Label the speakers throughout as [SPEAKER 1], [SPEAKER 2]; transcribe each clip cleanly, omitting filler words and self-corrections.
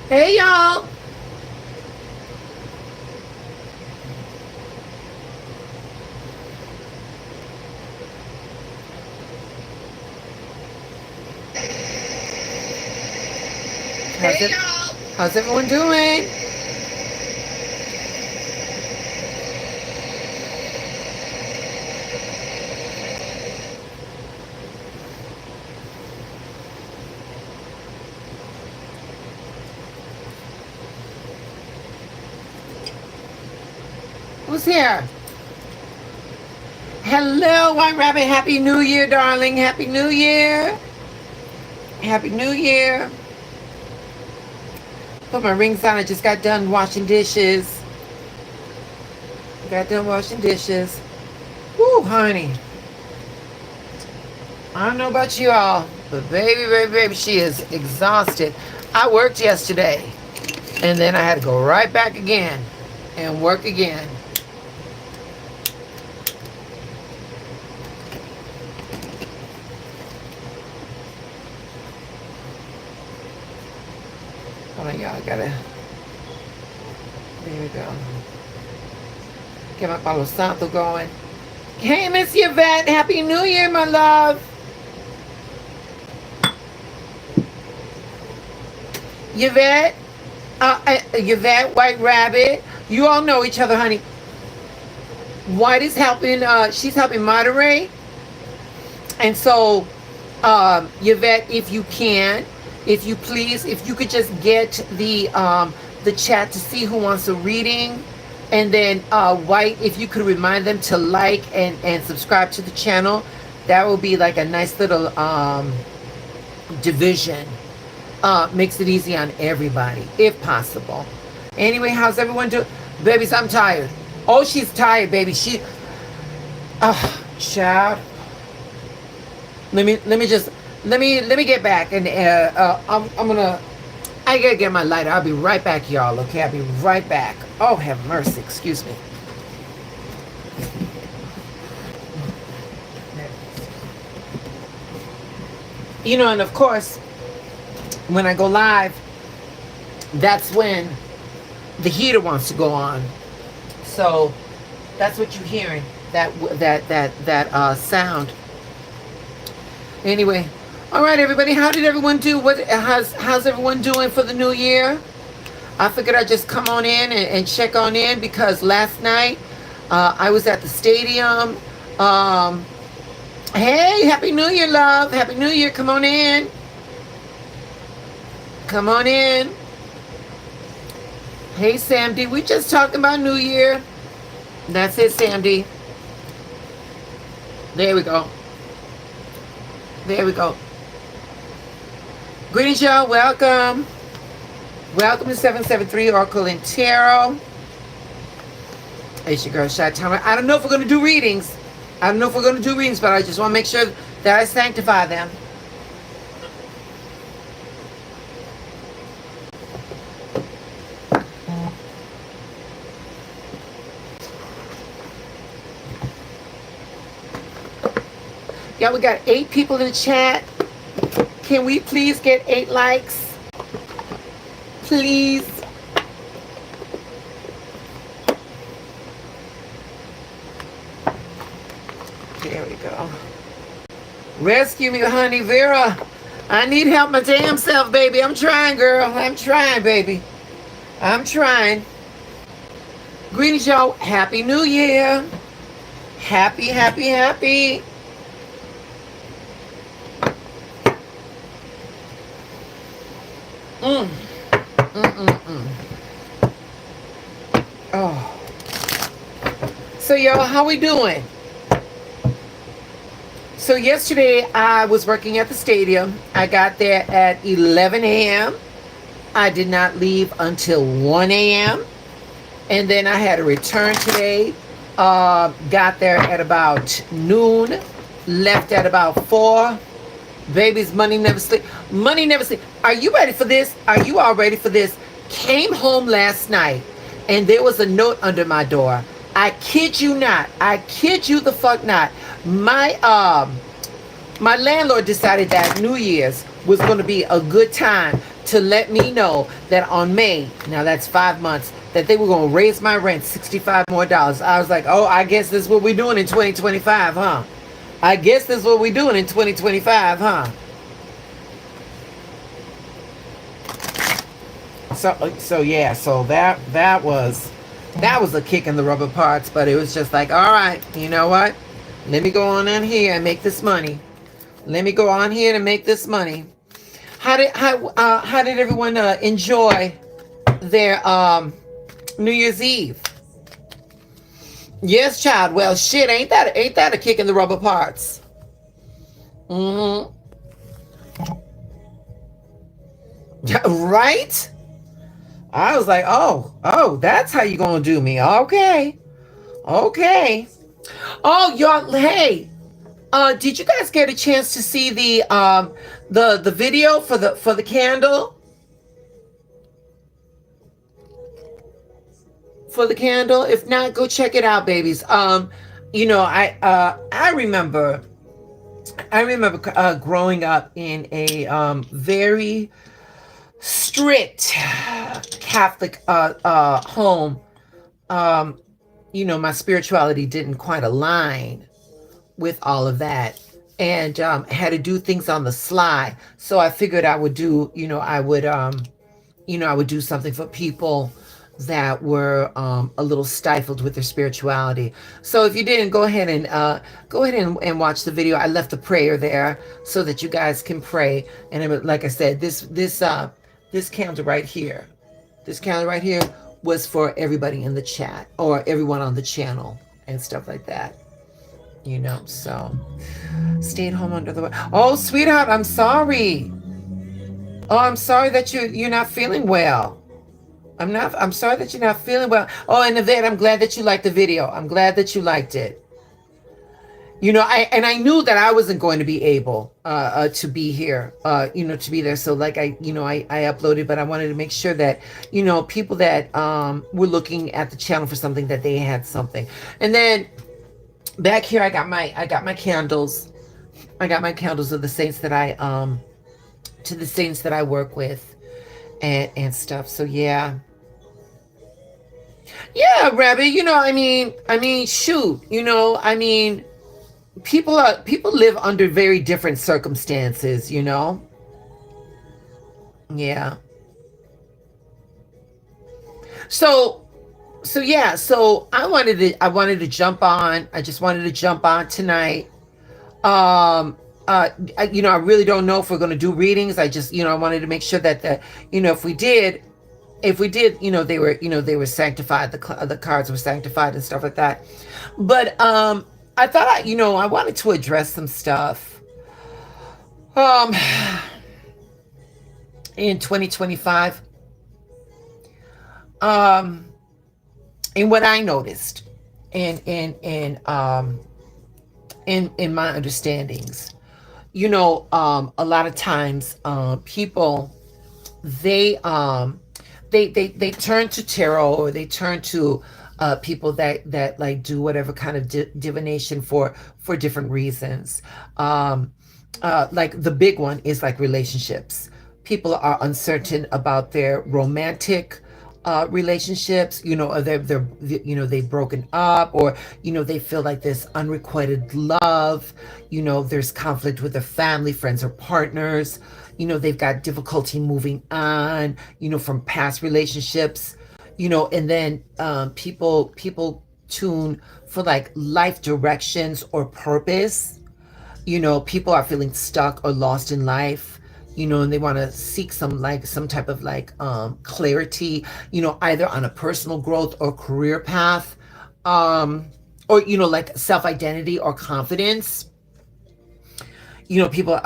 [SPEAKER 1] Hey, y'all. How's it? How's everyone doing? Who's here? Hello, White Rabbit. Happy New Year, darling. Happy New Year. Happy New Year. Put my rings on. I just got done washing dishes. Got done washing dishes. Woo, honey. I don't know about you all, but baby, she is exhausted. I worked yesterday, and then I had to go right back again and work again. Hold on, y'all. Gotta. There we go. Get my Palo Santo going. Hey, Miss Yvette. Happy New Year, my love. Yvette. Yvette, White Rabbit. You all know each other, honey. White is helping. She's helping moderate. And so, Yvette, if you can, if you please, if you could just get the chat to see who wants a reading, and then White, if you could remind them to like and subscribe to the channel, that will be like a nice little division. Makes it easy on everybody, if possible. Anyway, how's everyone doing? Babies, I'm tired. Oh, she's tired, baby. Child. Let me get back, and I gotta get my lighter. I'll be right back, y'all. Okay, I'll be right back. Oh, have mercy. Excuse me. You know, and of course, when I go live, that's when the heater wants to go on. So that's what you're hearing. That sound. Anyway, all right, everybody. How did everyone do? How's everyone doing for the new year? I figured I'd just come on in and check on in, because last night I was at the stadium. Hey, Happy New Year, love. Happy New Year. Come on in. Come on in. Hey, Sam D. We just talking about New Year. That's it, Sam D. There we go. There we go. Greetings, y'all. Welcome. Welcome to 773 Oracle and Tarot. It's your girl, Shy Tower. I don't know if we're going to do readings. I don't know if we're going to do readings, but I just want to make sure that I sanctify them. Yeah, we got 8 people in the chat. Can we please get 8 likes? Please. There we go. Rescue me, honey. Vera, I need help my damn self, baby. I'm trying, girl. I'm trying, baby. I'm trying. Greetings, y'all. Happy New Year. Happy, happy, happy. Oh. So, y'all, how we doing? So yesterday I was working at the stadium. I got there at 11 a.m. I did not leave until 1 a.m. And then I had a return today. Got there at about noon. Left at about 4. Baby's money never sleep. Money never sleep. Are you ready for this? Are you all ready for this? Came home last night and there was a note under my door. I kid you not. I kid you the fuck not. My landlord decided that New Year's was going to be a good time to let me know that on May, now that's 5 months, that they were going to raise my rent $65 more. I was like, oh, I guess this is what we're doing in 2025, huh? I guess this is what we're doing in 2025, huh? So yeah, so that was a kick in the rubber parts, but it was just like, all right, you know what? Let me go on in here and make this money. Let me go on here and make this money. How did everyone enjoy their New Year's Eve? Yes, child. Well, shit, ain't that a kick in the rubber parts? Mm-hmm. Right? I was like, oh, that's how you gonna do me. Okay. Oh, y'all, hey, did you guys get a chance to see the video for the candle? For the candle? If not, go check it out, babies. I remember growing up in a very strict Catholic home. My spirituality didn't quite align with all of that, and had to do things on the sly. So I figured I would do, I would do something for people that were a little stifled with their spirituality. So if you didn't, go ahead and watch the video. I left the prayer there so that you guys can pray. And like I said, this candle right here, was for everybody in the chat or everyone on the channel and stuff like that. So stayed home under the weather. Oh, sweetheart, I'm sorry. Oh, I'm sorry that you're not feeling well. I'm sorry that you're not feeling well. Oh, and Yvette, I'm glad that you liked the video. I'm glad that you liked it. I knew that I wasn't going to be able to be here, to be there. So like I uploaded, but I wanted to make sure that, people that were looking at the channel for something, that they had something. And then back here, I got my candles. I got my candles of the saints that I work with and stuff. So yeah, Rabbi, shoot, people live under very different circumstances, Yeah. So I wanted to jump on. I just wanted to jump on tonight. I really don't know if we're going to do readings. I just, I wanted to make sure that if we did, they were sanctified. The cards were sanctified and stuff like that. But I thought I wanted to address some stuff. In 2025. And what I noticed in my understandings, a lot of times people they turn to tarot, or they turn to people that like do whatever kind of divination for different reasons. Like the big one is like relationships. People are uncertain about their romantic relationships, or they've broken up, or they feel like there's unrequited love, there's conflict with their family, friends, or partners, they've got difficulty moving on, from past relationships, and then people tune for like life directions or purpose. People are feeling stuck or lost in life, and they want to seek some type of clarity, either on a personal growth or career path, or like self-identity or confidence. People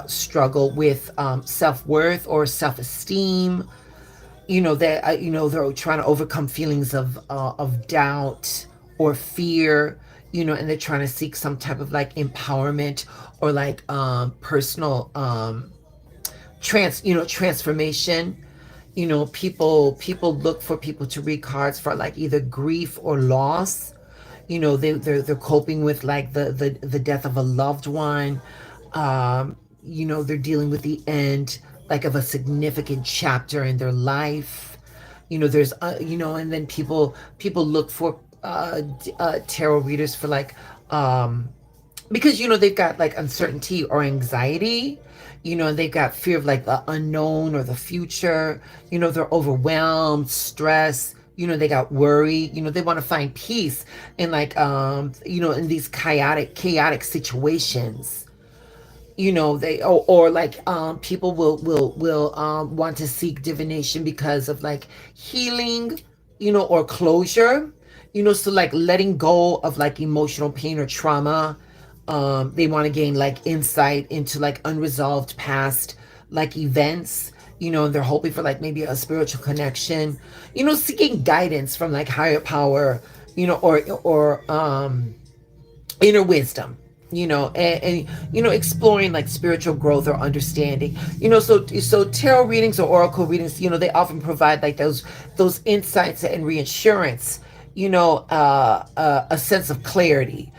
[SPEAKER 1] struggle with self-worth or self-esteem. They're trying to overcome feelings of doubt or fear, and they're trying to seek some type of empowerment or personal transformation. People look for people to read cards for either grief or loss. They're coping with the death of a loved one. they're dealing with the end, like, of a significant chapter in their life. There's and then people look for tarot readers for, like, because they've got, like, uncertainty or anxiety, and they've got fear of, like, the unknown or the future. They're overwhelmed, stressed. They got worry. They want to find peace in, like, in these chaotic situations. They, or like, people will want to seek divination because of, like, healing, or closure. So, like, letting go of, like, emotional pain or trauma. They want to gain, like, insight into, like, unresolved past, like, events. They're hoping for, like, maybe a spiritual connection. Seeking guidance from, like, higher power. Or inner wisdom. And exploring, like, spiritual growth or understanding. So tarot readings or oracle readings, they often provide, like, those insights and reassurance. A sense of clarity,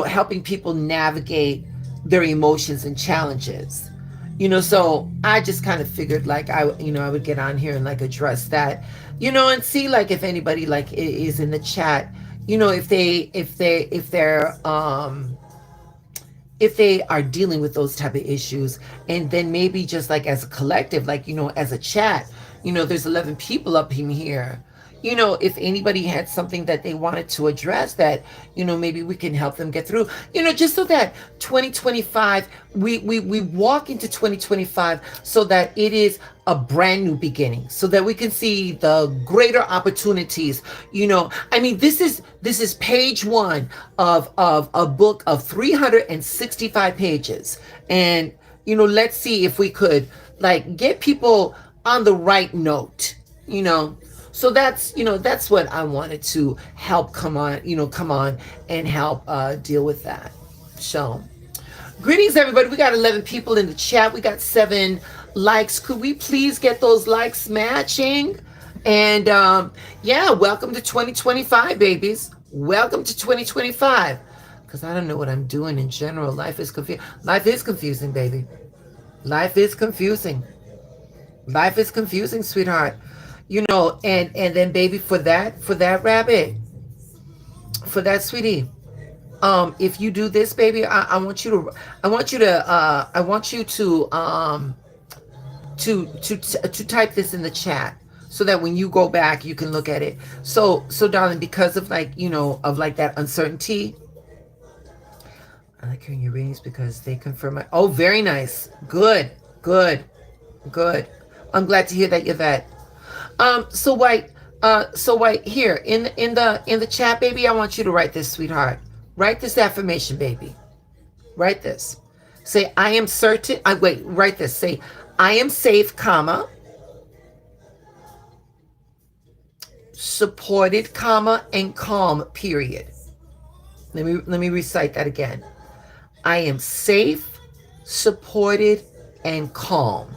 [SPEAKER 1] helping people navigate their emotions and challenges. So I just kind of figured, like, I would get on here and, like, address that, and see, like, if anybody, like, is in the chat, if they are dealing with those type of issues. And then maybe just, like, as a collective, like, as a chat, there's 11 people up in here. If anybody had something that they wanted to address, that, maybe we can help them get through, just so that 2025, we walk into 2025 so that it is a brand new beginning, so that we can see the greater opportunities. This is page one of a book of 365 pages. And, let's see if we could, like, get people on the right note. So that's what I wanted to help come on and help deal with that. So, greetings, everybody. We got 11 people in the chat. We got 7 likes. Could we please get those likes matching? And yeah, welcome to 2025, babies. Welcome to 2025. Because I don't know what I'm doing in general. Life is confusing. Life is confusing, baby. Life is confusing. Life is confusing, sweetheart. And then, baby, for that rabbit, for that sweetie, if you do this, baby, I want you to type this in the chat, so that when you go back, you can look at it. So darling, because of, like, of, like, that uncertainty, I like hearing your readings because they confirm my, oh, very nice. Good. I'm glad to hear that, Yvette. So White, here in the chat, baby, I want you to write this, sweetheart. Write this affirmation, baby. Write this. Say, I am certain. Write this. Say, I am safe, comma, supported, comma, and calm, period. Let me recite that again. I am safe, supported, and calm.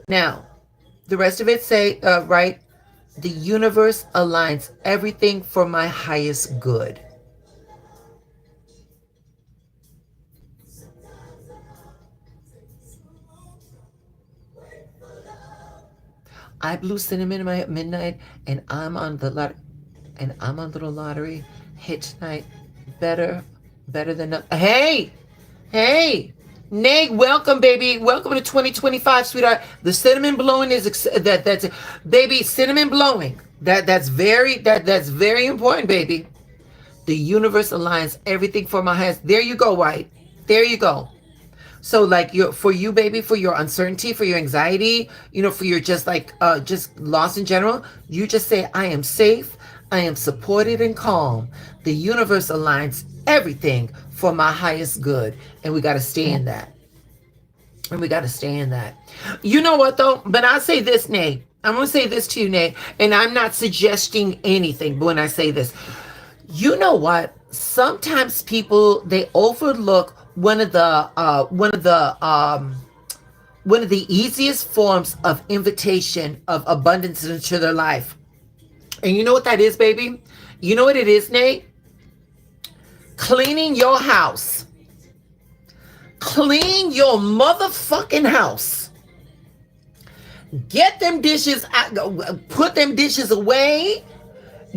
[SPEAKER 1] Now, the rest of it say, right, the universe aligns everything for my highest good. I blew cinnamon in my midnight, and I'm on the little lottery hit tonight. Better than nothing. Hey. Nate, welcome, baby. Welcome to 2025, sweetheart. The cinnamon blowing is that's baby, cinnamon blowing. That's very important, baby. The universe aligns everything for my highest. There you go, White. There you go. So, like, for you, baby, for your uncertainty, for your anxiety, for your just lost in general, you just say, I am safe, I am supported and calm. The universe aligns everything for my highest good. And we got to stay in that. You know what, though? But I'll say this, Nate. I'm going to say this to you, Nate. And I'm not suggesting anything, but when I say this, you know what? Sometimes people, they overlook one of the easiest forms of invitation of abundance into their life. And you know what that is, baby? You know what it is, Nate? Cleaning your house. Clean your motherfucking house. Get them dishes out, put them dishes away.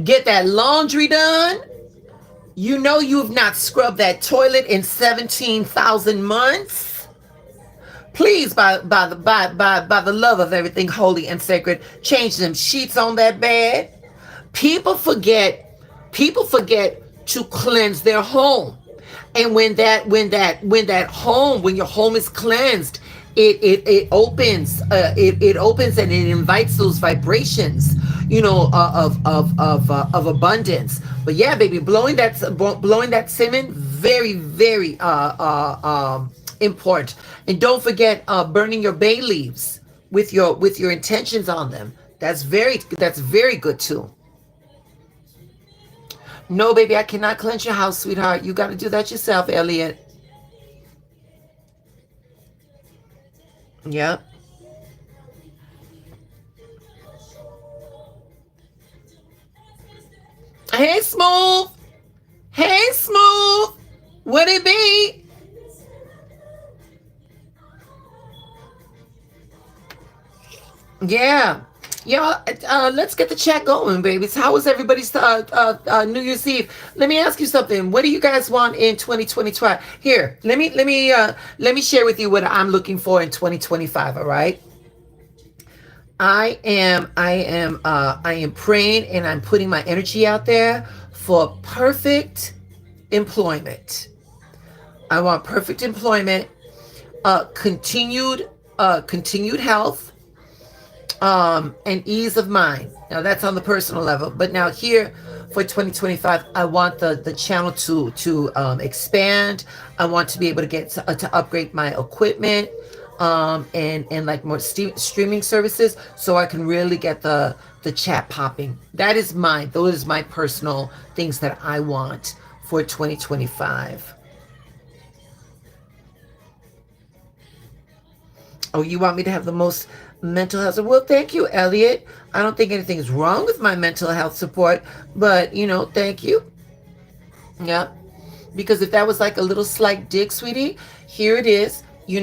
[SPEAKER 1] Get that laundry done. You know you've not scrubbed that toilet in 17,000 months. Please, by the love of everything holy and sacred, change them sheets on that bed. People forget, people forget to cleanse their home. And when your home is cleansed, it opens, it opens and it invites those vibrations, of abundance. But yeah, baby, blowing that semen, very very important. And don't forget burning your bay leaves with your intentions on them. That's very good too. No, baby, I cannot cleanse your house, sweetheart. You got to do that yourself, Elliot. Yep. Hey, Smooth. Hey, Smooth. Would it be? Yeah. Yeah, let's get the chat going, babies. How was everybody's New Year's Eve? Let me ask you something. What do you guys want in 2025? Here, let me share with you what I'm looking for in 2025. All right. I am praying and I'm putting my energy out there for perfect employment. I want perfect employment, continued health, and ease of mind. Now that's on the personal level, but now here for 2025, I want the channel to expand. I want to be able to get to upgrade my equipment, and like more streaming services, so I can really get the chat popping. Those are my personal things that I want for 2025. Oh, you want me to have the most mental health? Well, thank you, Elliot. I don't think anything's wrong with my mental health support, but thank you. Yeah. Because if that was like a little slight dig, sweetie, here it is. In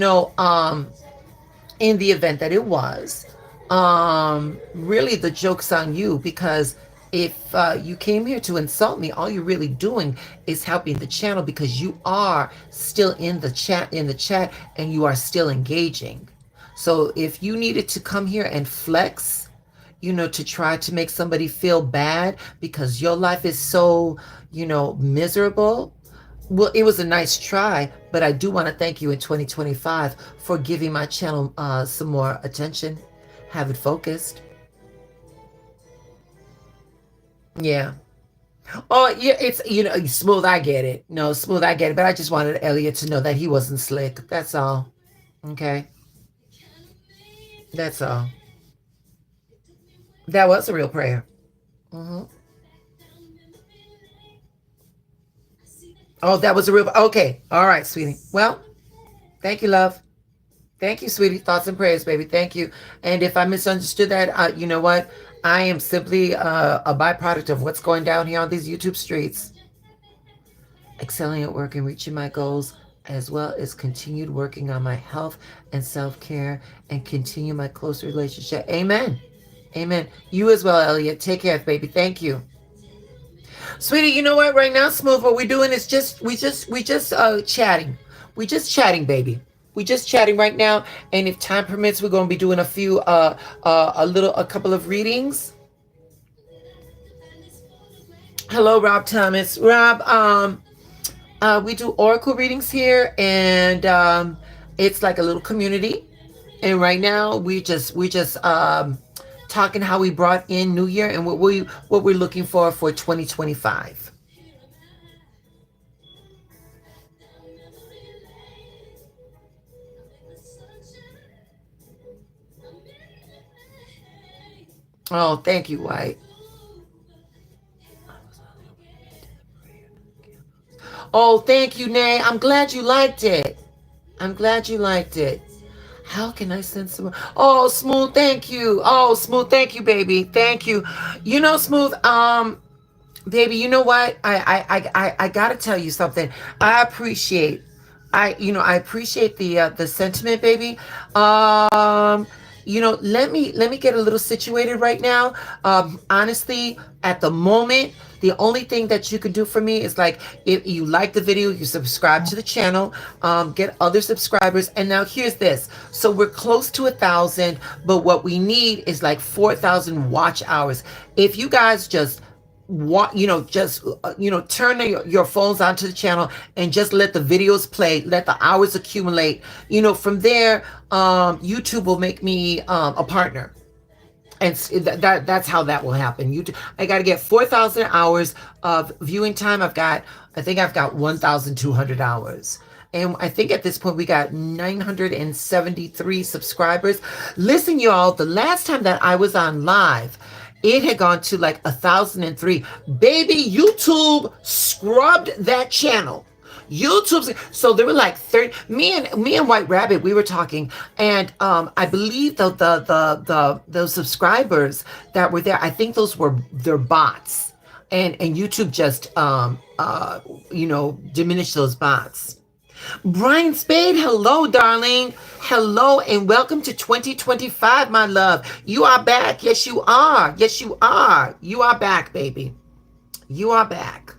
[SPEAKER 1] the event that it was, really the joke's on you, because if you came here to insult me, all you're really doing is helping the channel, because you are still in the chat and you are still engaging. So if you needed to come here and flex, to try to make somebody feel bad because your life is so, miserable, well, it was a nice try, but I do want to thank you in 2025 for giving my channel some more attention, have it focused. Yeah. Oh, yeah, it's, Smooth, I get it. No, Smooth, I get it, but I just wanted Elliot to know that he wasn't slick. That's all. Okay. That's all. That was a real prayer. Hmm. Oh, that was a real. Okay. All right, sweetie. Well, thank you, love. Thank you, sweetie. Thoughts and prayers, baby. Thank you. And if I misunderstood that, you know what? I am simply a byproduct of what's going down here on these YouTube streets. Excelling at work and reaching my goals, as well as continued working on my health and self-care, and continue my close relationship. Amen. Amen. You as well, Elliot. Take care, baby. Thank you. Sweetie, you know what? Right now, Smooth, what we're doing is we just chatting. We just chatting, baby. We just chatting right now. And if time permits, we're gonna be doing a few a couple of readings. Hello, Rob Thomas. Rob, we do oracle readings here, and it's like a little community. And right now we just talking how we brought in New Year and what we're looking for 2025. Oh, thank you, White. Oh, thank you, Nay. I'm glad you liked it. I'm glad you liked it. How can I send some? Oh, Smooth, thank you. Oh, Smooth, thank you, baby. Thank you. You know, Smooth, baby, you know what? I gotta tell you something. I appreciate, I appreciate the sentiment, baby. Um, let me get a little situated right now. Honestly, at the moment, the only thing that you could do for me is like if you like the video, you subscribe to the channel, get other subscribers. And now here's this. So we're close to 1,000, but what we need is like 4,000 watch hours. If you guys just just turn your phones onto the channel and just let the videos play, let the hours accumulate. From there, YouTube will make me a partner, and that's how that will happen. I got to get 4,000 hours of viewing time. I think I've got 1,200 hours. And I think at this point we got 973 subscribers. Listen, y'all, the last time that I was on live, it had gone to like 1,003. Baby, YouTube scrubbed that channel. So there were like 30. Me and White Rabbit, we were talking, and I believe the subscribers that were there, I think those were their bots, and YouTube just diminished those bots. Brian Spade, hello, darling. Hello, and welcome to 2025, my love. You are back. Yes, you are. Yes, you are. You are back, baby. You are back.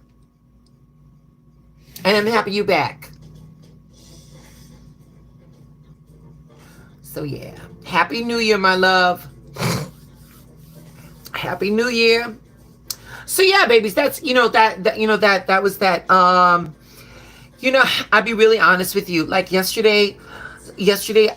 [SPEAKER 1] And I'm happy you're back. So, yeah. Happy New Year, my love. Happy New Year. So, yeah, babies, that's, that was that. I'll be really honest with you. Like yesterday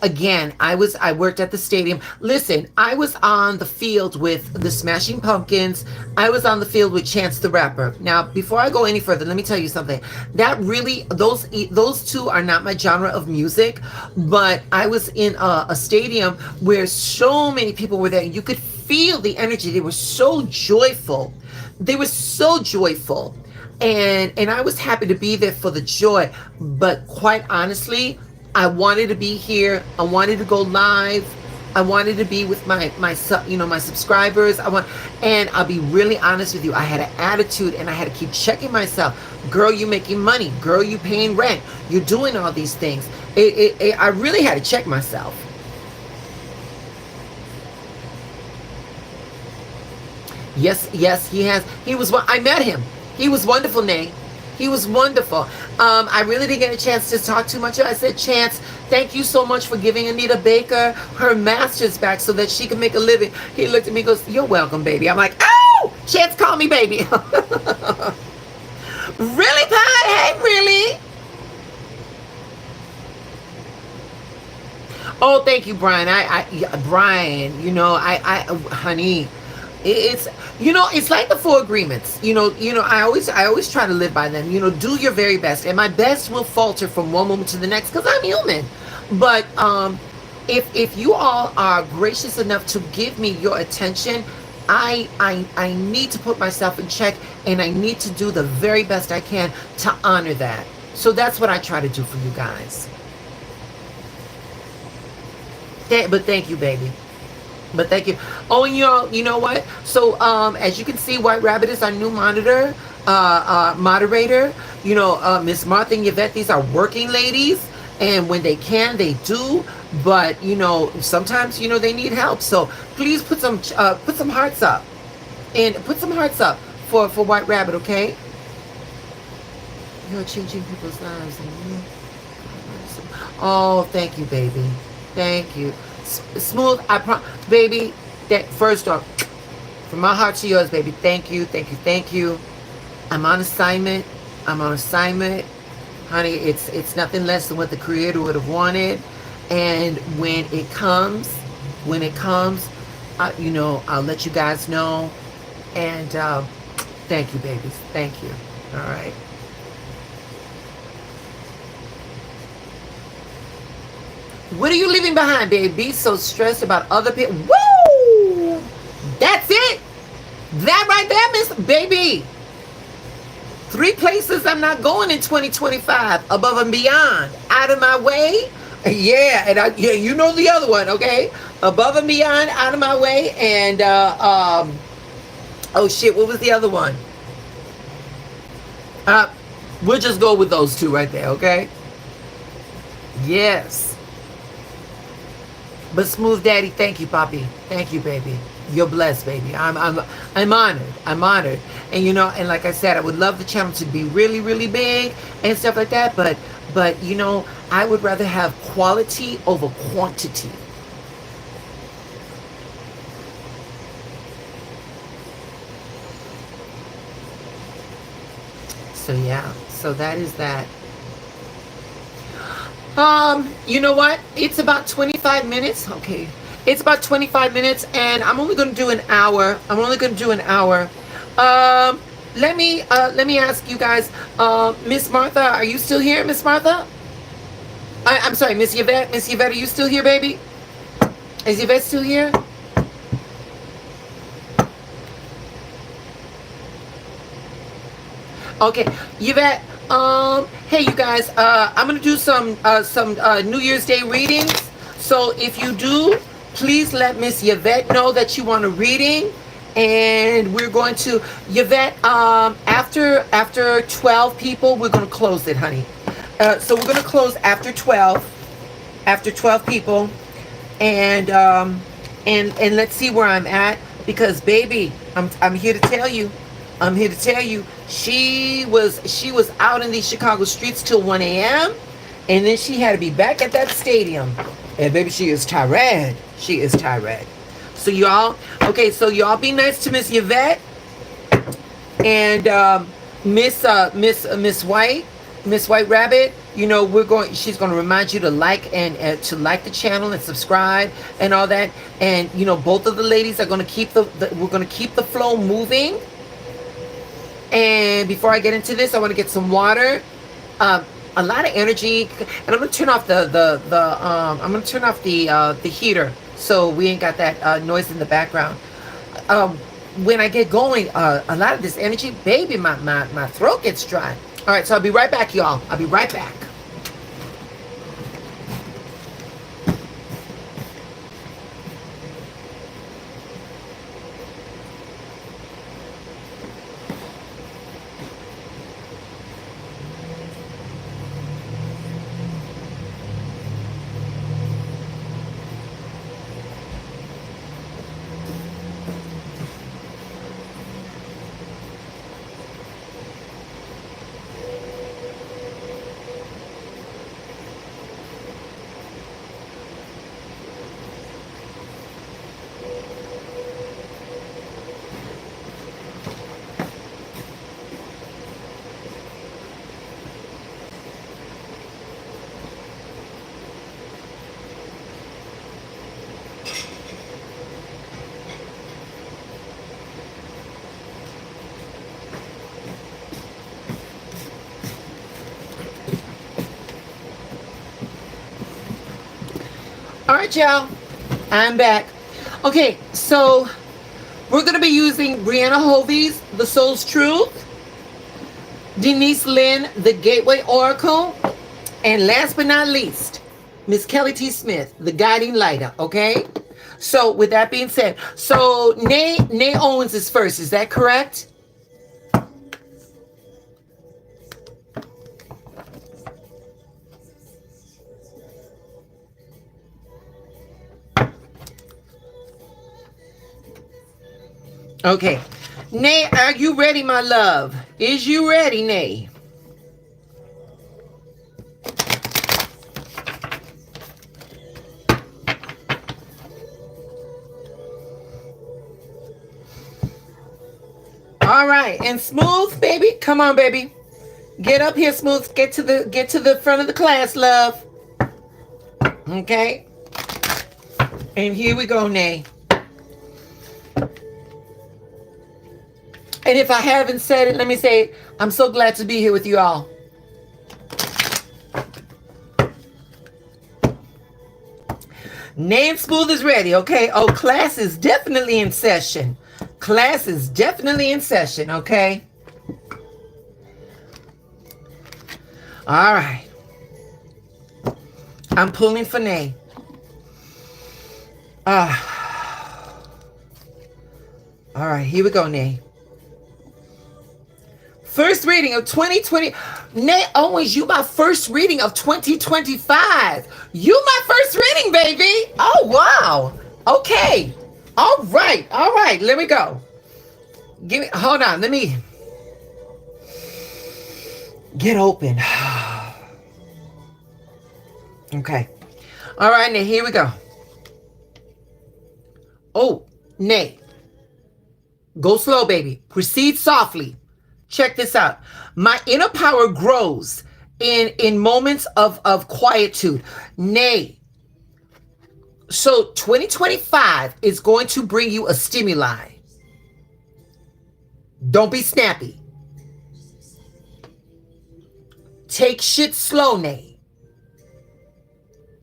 [SPEAKER 1] again, I worked at the stadium. Listen, I was on the field with the Smashing Pumpkins. I was on the field with Chance the Rapper. Now, before I go any further, let me tell you something. That really, those two are not my genre of music, but I was in a stadium where so many people were there. You could feel the energy. They were so joyful. And I was happy to be there for the joy. But quite honestly, I wanted to be here. I wanted to go live. I wanted to be with my subscribers. And I'll be really honest with you. I had an attitude, and I had to keep checking myself. Girl, you making money. Girl, you paying rent. You're doing all these things. I really had to check myself. Yes, he has. I met him. He was wonderful, Nay. He was wonderful. I really didn't get a chance to talk too much. I said, Chance, thank you so much for giving Anita Baker her master's back so that she can make a living. He looked at me and goes, you're welcome, baby. I'm like, oh, Chance, call me baby. Really, Pat? Hey, really? Oh, thank you, Brian. Brian, honey, it's like the 4 agreements. I always try to live by them. Do your very best, and my best will falter from one moment to the next because I'm human. But if you all are gracious enough to give me your attention, I need to put myself in check, and I need to do the very best I can to honor that. So that's what I try to do for you guys. But thank you, baby. But thank you. Oh, and you know what? So as you can see, White Rabbit is our new moderator. Miss Martha and Yvette, these are working ladies, and when they can, they do. But sometimes they need help. So please put some hearts up, and put some hearts up for White Rabbit, okay? You're changing people's lives. Oh, thank you, baby. Thank you. Smooth, baby, first off, from my heart to yours, baby, thank you. I'm on assignment. Honey, it's nothing less than what the Creator would have wanted. And when it comes, I'll let you guys know. And thank you, babies. Thank you. All right. What are you leaving behind, baby? So stressed about other people. Woo! That's it. That right there, Miss Baby. 3 places I'm not going in 2025. Above and beyond. Out of my way. Yeah, and yeah, you know the other one, okay? Above and Beyond, Out of My Way, and oh shit, what was the other one? Uh, we'll just go with those two right there, okay? Yes. But Smooth Daddy, thank you, Poppy. Thank you, baby. You're blessed, baby. I'm honored. I'm honored. And you know, and like I said, I would love the channel to be really, really big and stuff like that. But you know, I would rather have quality over quantity. So yeah, so that is that. You know what? It's about 25 minutes. Okay. It's about 25 minutes and I'm only going to do an hour. I'm only going to do an hour. Let me ask you guys, Miss Martha, are you still here, Miss Martha? I'm sorry, Miss Yvette. Miss Yvette, are you still here, baby? Is Yvette still here? Okay, Yvette. Hey, you guys. I'm gonna do some New Year's Day readings. So if you do, please let Miss Yvette know that you want a reading, and we're going to Yvette. After 12 people, we're gonna close it, honey. So we're gonna close after 12. After 12 people, and let's see where I'm at because baby, I'm here to tell you. I'm here to tell you, she was out in these Chicago streets till 1 a.m. and then she had to be back at that stadium. And baby, she is tired. She is tired. So y'all, okay, so y'all be nice to Miss Yvette and Miss White, Miss White Rabbit. You know, she's going to remind you to like and to like the channel and subscribe and all that. And you know, both of the ladies are going to keep we're going to keep the flow moving. And before I get into this, I want to get some water, a lot of energy, and I'm gonna turn off I'm gonna turn off the heater so we ain't got that noise in the background. When I get going, a lot of this energy, baby, my throat gets dry. All right, so I'll be right back, y'all. I'll be right back. All right, y'all, I'm back. Okay, so we're going to be using Brianna Hovey's The Soul's Truth, Denise Lynn, The Gateway Oracle, and last but not least, Miss Kelly T. Smith, The Guiding Lighter, okay? So with that being said, so Nay Owens is first, is that correct? Okay. Nay, are you ready, my love? Is you ready, Nay? All right. And Smooth, baby. Come on, baby. Get up here, Smooth. Get to the front of the class, love. Okay. And here we go, Nay. And if I haven't said it, let me say, I'm so glad to be here with you all. Name Smooth is ready, okay? Oh, class is definitely in session. Class is definitely in session, okay? All right. I'm pulling for Nay. All right, here we go, Nay. First reading of 2020. Nay Owens, you my first reading of 2025. You my first reading, baby. Oh, wow. Okay. All right. Let me go. Hold on. Let me get open. Okay. All right, Nay, here we go. Oh, Nay. Go slow, baby. Proceed softly. Check this out. My inner power grows in moments of quietude. Nay. So 2025 is going to bring you a stimuli. Don't be snappy. Take shit slow, Nay.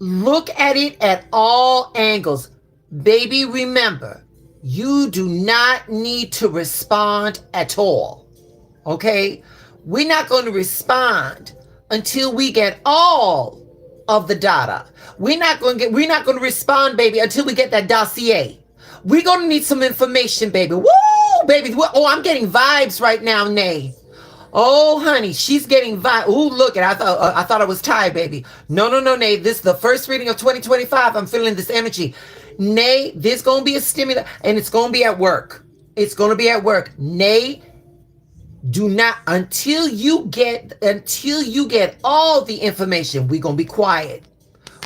[SPEAKER 1] Look at it at all angles. Baby, remember, you do not need to respond at all. Okay? We're not going to respond until we get all of the data. We're not going to respond, baby, until we get that dossier. We're going to need some information, baby. Woo, baby. Oh, I'm getting vibes right now, Nay. Oh, honey, she's getting vibes. Oh, look, I thought I was tired, baby. No, Nay. This is the first reading of 2025. I'm feeling this energy. Nay, there's going to be a stimulus, and it's going to be at work. It's going to be at work. Nay, do not, until you get all the information, we're going to be quiet.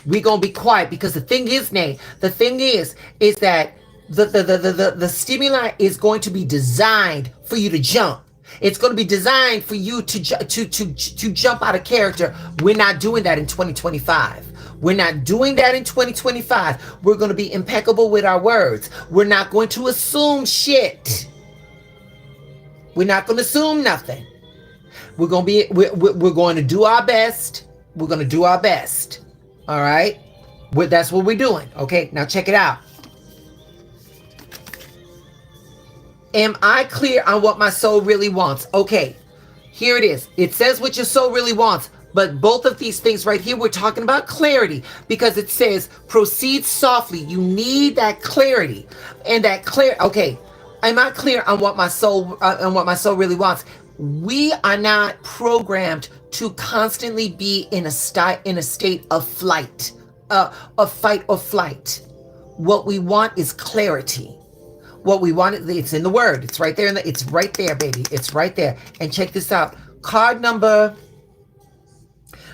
[SPEAKER 1] We're going to be quiet because the thing is, Nay, the thing is that the stimuli is going to be designed for you to jump. It's going to be designed for you to jump out of character. We're not doing that in 2025. We're not doing that in 2025. We're going to be impeccable with our words. We're not going to assume shit. We're not going to assume nothing. We're going to do our best. We're going to do our best. All right? That's what we're doing. Okay, now check it out. Am I clear on what my soul really wants? Okay, here it is. It says what your soul really wants, but both of these things right here, we're talking about clarity because it says proceed softly. You need that clarity and that okay, am I clear on what my soul really wants? We are not programmed to constantly be in a state of flight, of fight or flight. What we want is clarity. What we want, it's in the word. It's right there. It's right there, baby. It's right there. And check this out. Card number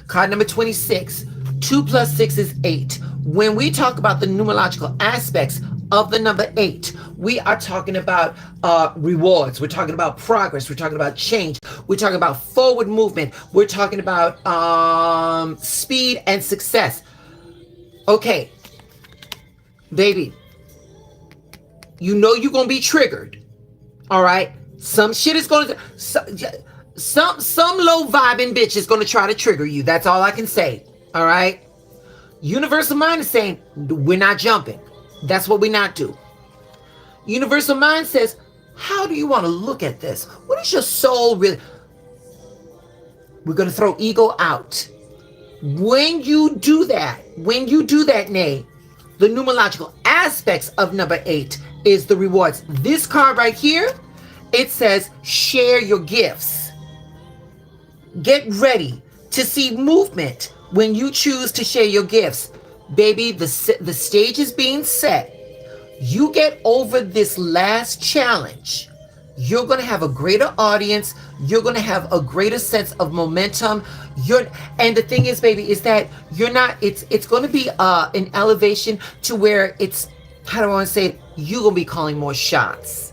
[SPEAKER 1] 26. 2 plus 6 is 8. When we talk about the numerological aspects of the number 8, we are talking about rewards. We're talking about progress. We're talking about change. We're talking about forward movement. We're talking about speed and success. Okay, baby. You know you're going to be triggered. All right? Some shit is going to... Some low vibing bitch is going to try to trigger you. That's all I can say. All right? Universal Mind is saying, we're not jumping. That's what we not do. Universal Mind says, how do you want to look at this? What is your soul really... We're going to throw ego out. When you do that, Nay, the numerological aspects of number 8 is the rewards. This card right here, it says share your gifts. Get ready to see movement when you choose to share your gifts. Baby, the stage is being set. You get over this last challenge, you're going to have a greater audience. You're going to have a greater sense of momentum. And the thing is, baby, is that you're not, it's going to be an elevation to where it's, how do I want to say it? You're going to be calling more shots.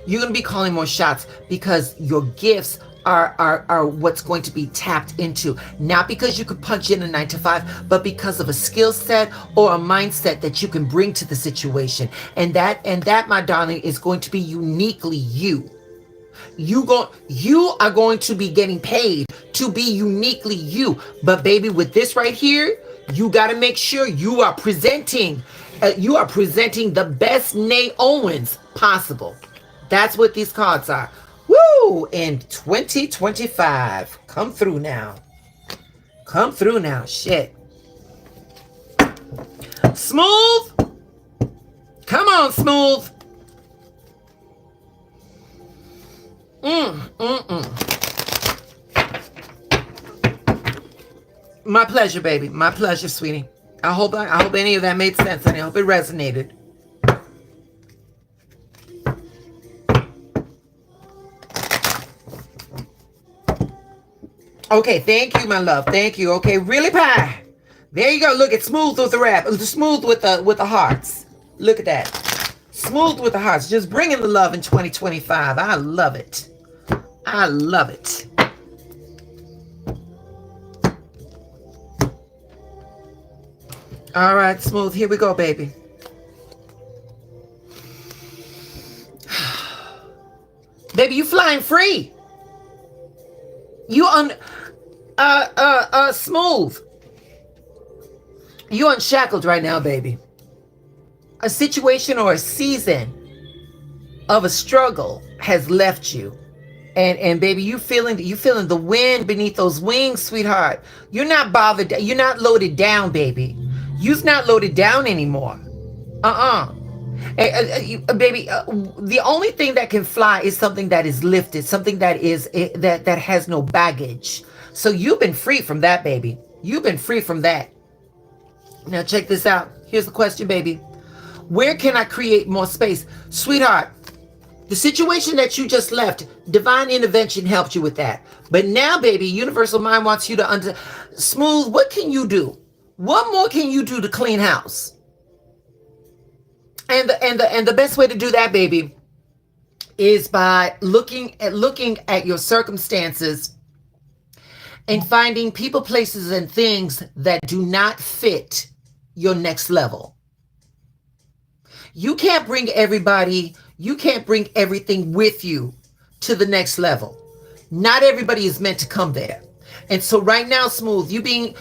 [SPEAKER 1] You're going to be calling more shots because your gifts are what's going to be tapped into. Not because you could punch in a 9 to 5, but because of a skill set or a mindset that you can bring to the situation. And that, my darling, is going to be uniquely you. You are going to be getting paid to be uniquely you. But baby, with this right here, you got to make sure you are presenting the best Nay Owens possible. That's what these cards are. Woo! In 2025. Come through now. Shit. Smooth. Come on, Smooth. My pleasure, baby. My pleasure, sweetie. I hope any of that made sense, and I hope it resonated. Okay, thank you, my love. Thank you. Okay, really pie. There you go. Look, it's smooth with the wrap. Smooth with the hearts. Look at that. Smooth with the hearts. Just bringing the love in 2025. I love it. I love it. All right, Smooth. Here we go, baby. Baby, you flying free. You Smooth. You unshackled right now, baby. A situation or a season of a struggle has left you. And baby, you feeling the wind beneath those wings, sweetheart. You're not bothered. You're not loaded down, baby. You're not loaded down anymore. Baby, the only thing that can fly is something that is lifted, something that is that has no baggage. So you've been free from that, baby. You've been free from that. Now check this out. Here's the question, baby. Where can I create more space? Sweetheart, the situation that you just left, divine intervention helped you with that. But now, baby, universal mind wants you to Smooth, what can you do? What more can you do to clean house? And the best way to do that, baby, is by looking at your circumstances and finding people, places, and things that do not fit your next level. You can't bring everybody, you can't bring everything with you to the next level. Not everybody is meant to come there. And so right now, Smooth, you being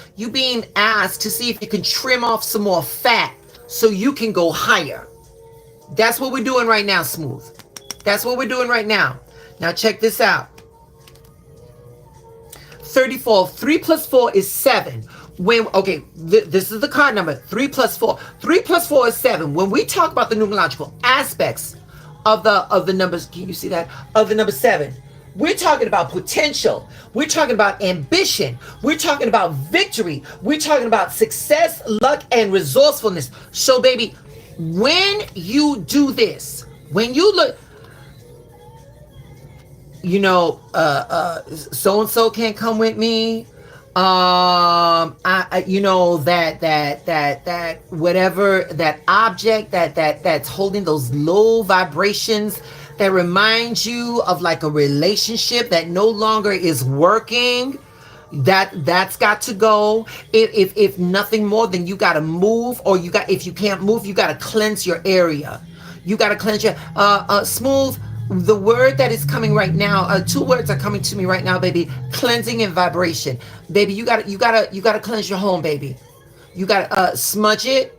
[SPEAKER 1] asked to see if you can trim off some more fat so you can go higher. That's what we're doing right now, Smooth. That's what we're doing right now. Now check this out. 34. 3 plus 4 is 7. This is the card number. 3 plus 4. 3 plus 4 is 7. When we talk about the numerological aspects of the numbers, can you see that? Of the number 7. We're talking about potential. We're talking about ambition. We're talking about victory. We're talking about success, luck, and resourcefulness. So, baby, when you do this, when you look, so-and-so can't come with me. That whatever, that object that's holding those low vibrations that reminds you of like a relationship that no longer is working, that's got to go. If nothing more, then you got to move, or if you can't move, you got to cleanse your area. You got to cleanse your Smooth. The word that is coming right now, 2 words are coming to me right now, baby. Cleansing and vibration. Baby, you gotta cleanse your home, baby. You gotta smudge it,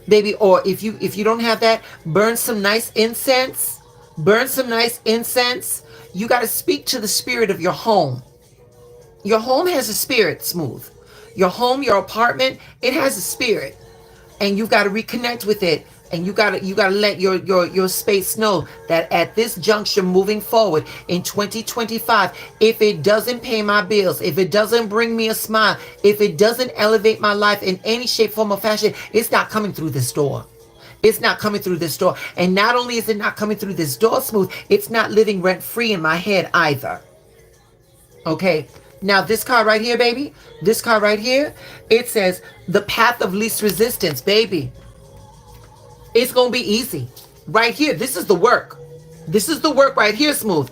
[SPEAKER 1] baby. Or if you don't have that, burn some nice incense. You gotta speak to the spirit of your home. Your home has a spirit, Smooth. Your home, your apartment, it has a spirit. And you've got to reconnect with it. And you gotta let your space know that at this juncture moving forward in 2025, if it doesn't pay my bills, if it doesn't bring me a smile, if it doesn't elevate my life in any shape, form, or fashion, it's not coming through this door. It's not coming through this door. And not only is it not coming through this door, Smooth, it's not living rent free in my head either. Okay. Now this card right here, baby, this card right here, it says the path of least resistance, baby. It's going to be easy. Right here. This is the work. This is the work right here, Smooth.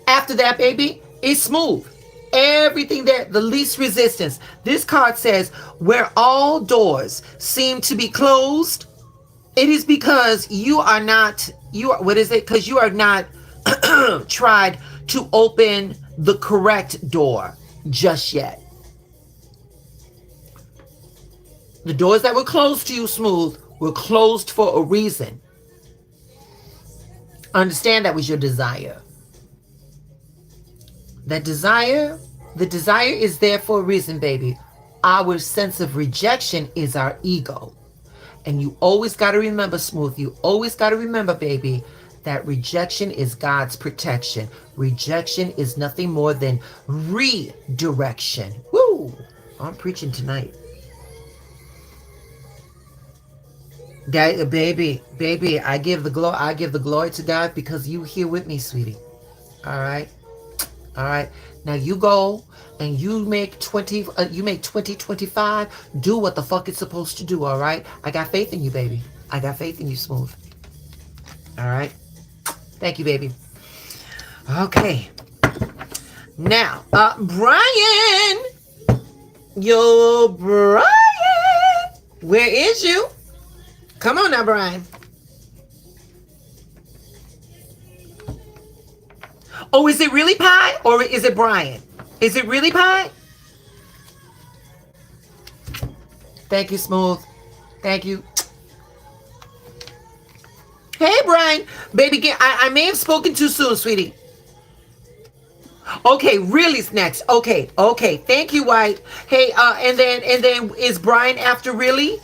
[SPEAKER 1] After that, baby, it's smooth. Everything that the least resistance. This card says, where all doors seem to be closed, it is because because you are not tried to open the correct door just yet. The doors that were closed to you, Smooth, were closed for a reason. Understand that was your desire. The desire is there for a reason, baby. our sense of rejection is our ego. And you always got to remember, Smooth, you always got to remember, baby, that rejection is God's protection. Rejection is nothing more than redirection. Woo! I'm preaching tonight. Baby, I give the glory to God because you here with me, sweetie. All right. Now you go and you make 2025 do what the fuck it's supposed to do. All right. I got faith in you, baby. I got faith in you, Smooth. All right. Thank you, baby. Okay. Now, Brian. Yo, Brian. Where is you? Come on now, Brian. Oh, is it really Pie or is it Brian? Is it really Pie? Thank you, Smooth. Thank you. Hey, Brian. Baby, I may have spoken too soon, sweetie. Okay, really's next. Okay. Thank you, White. Hey, and then is Brian after really?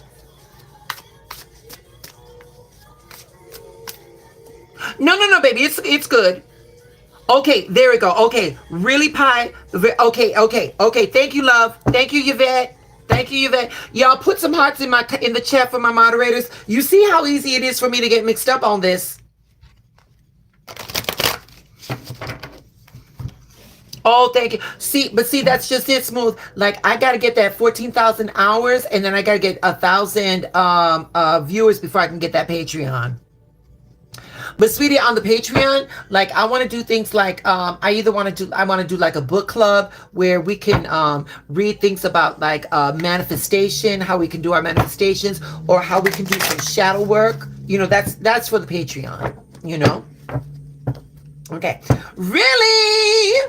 [SPEAKER 1] No, baby. It's good. Okay, there we go. Okay, really Pie. Okay. Thank you, love. Thank you, Yvette. Y'all put some hearts in the chat for my moderators. You see how easy it is for me to get mixed up on this. Oh, thank you. See, that's just it, Smooth. Like, I got to get that 14,000 hours, and then I got to get 1,000 viewers before I can get that Patreon. But sweetie, on the Patreon, like I want to do things like I want to do like a book club where we can read things about like manifestation, how we can do our manifestations, or how we can do some shadow work. You know, that's for the Patreon, you know. Okay. Really,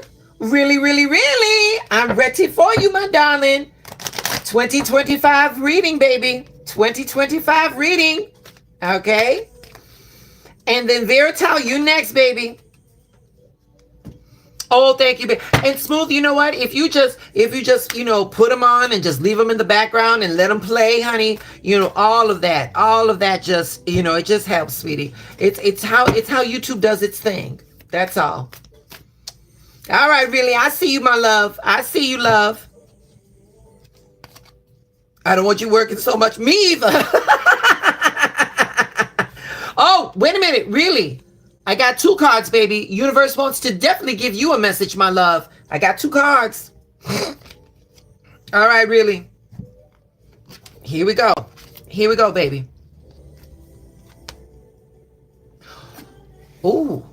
[SPEAKER 1] I'm ready for you, my darling. 2025 reading, baby. 2025 reading. Okay. And then Verital, you next, baby. Oh, thank you, baby. And Smooth, you know what? If you just, put them on and just leave them in the background and let them play, honey, all of that just, it just helps, sweetie. It's how YouTube does its thing. That's all. All right, really. I see you, my love. I see you, love. I don't want you working so much. Me either. Oh, wait a minute. Really? I got 2 cards, baby. Universe wants to definitely give you a message, my love. I got 2 cards. All right, really. Here we go. Baby. Oh,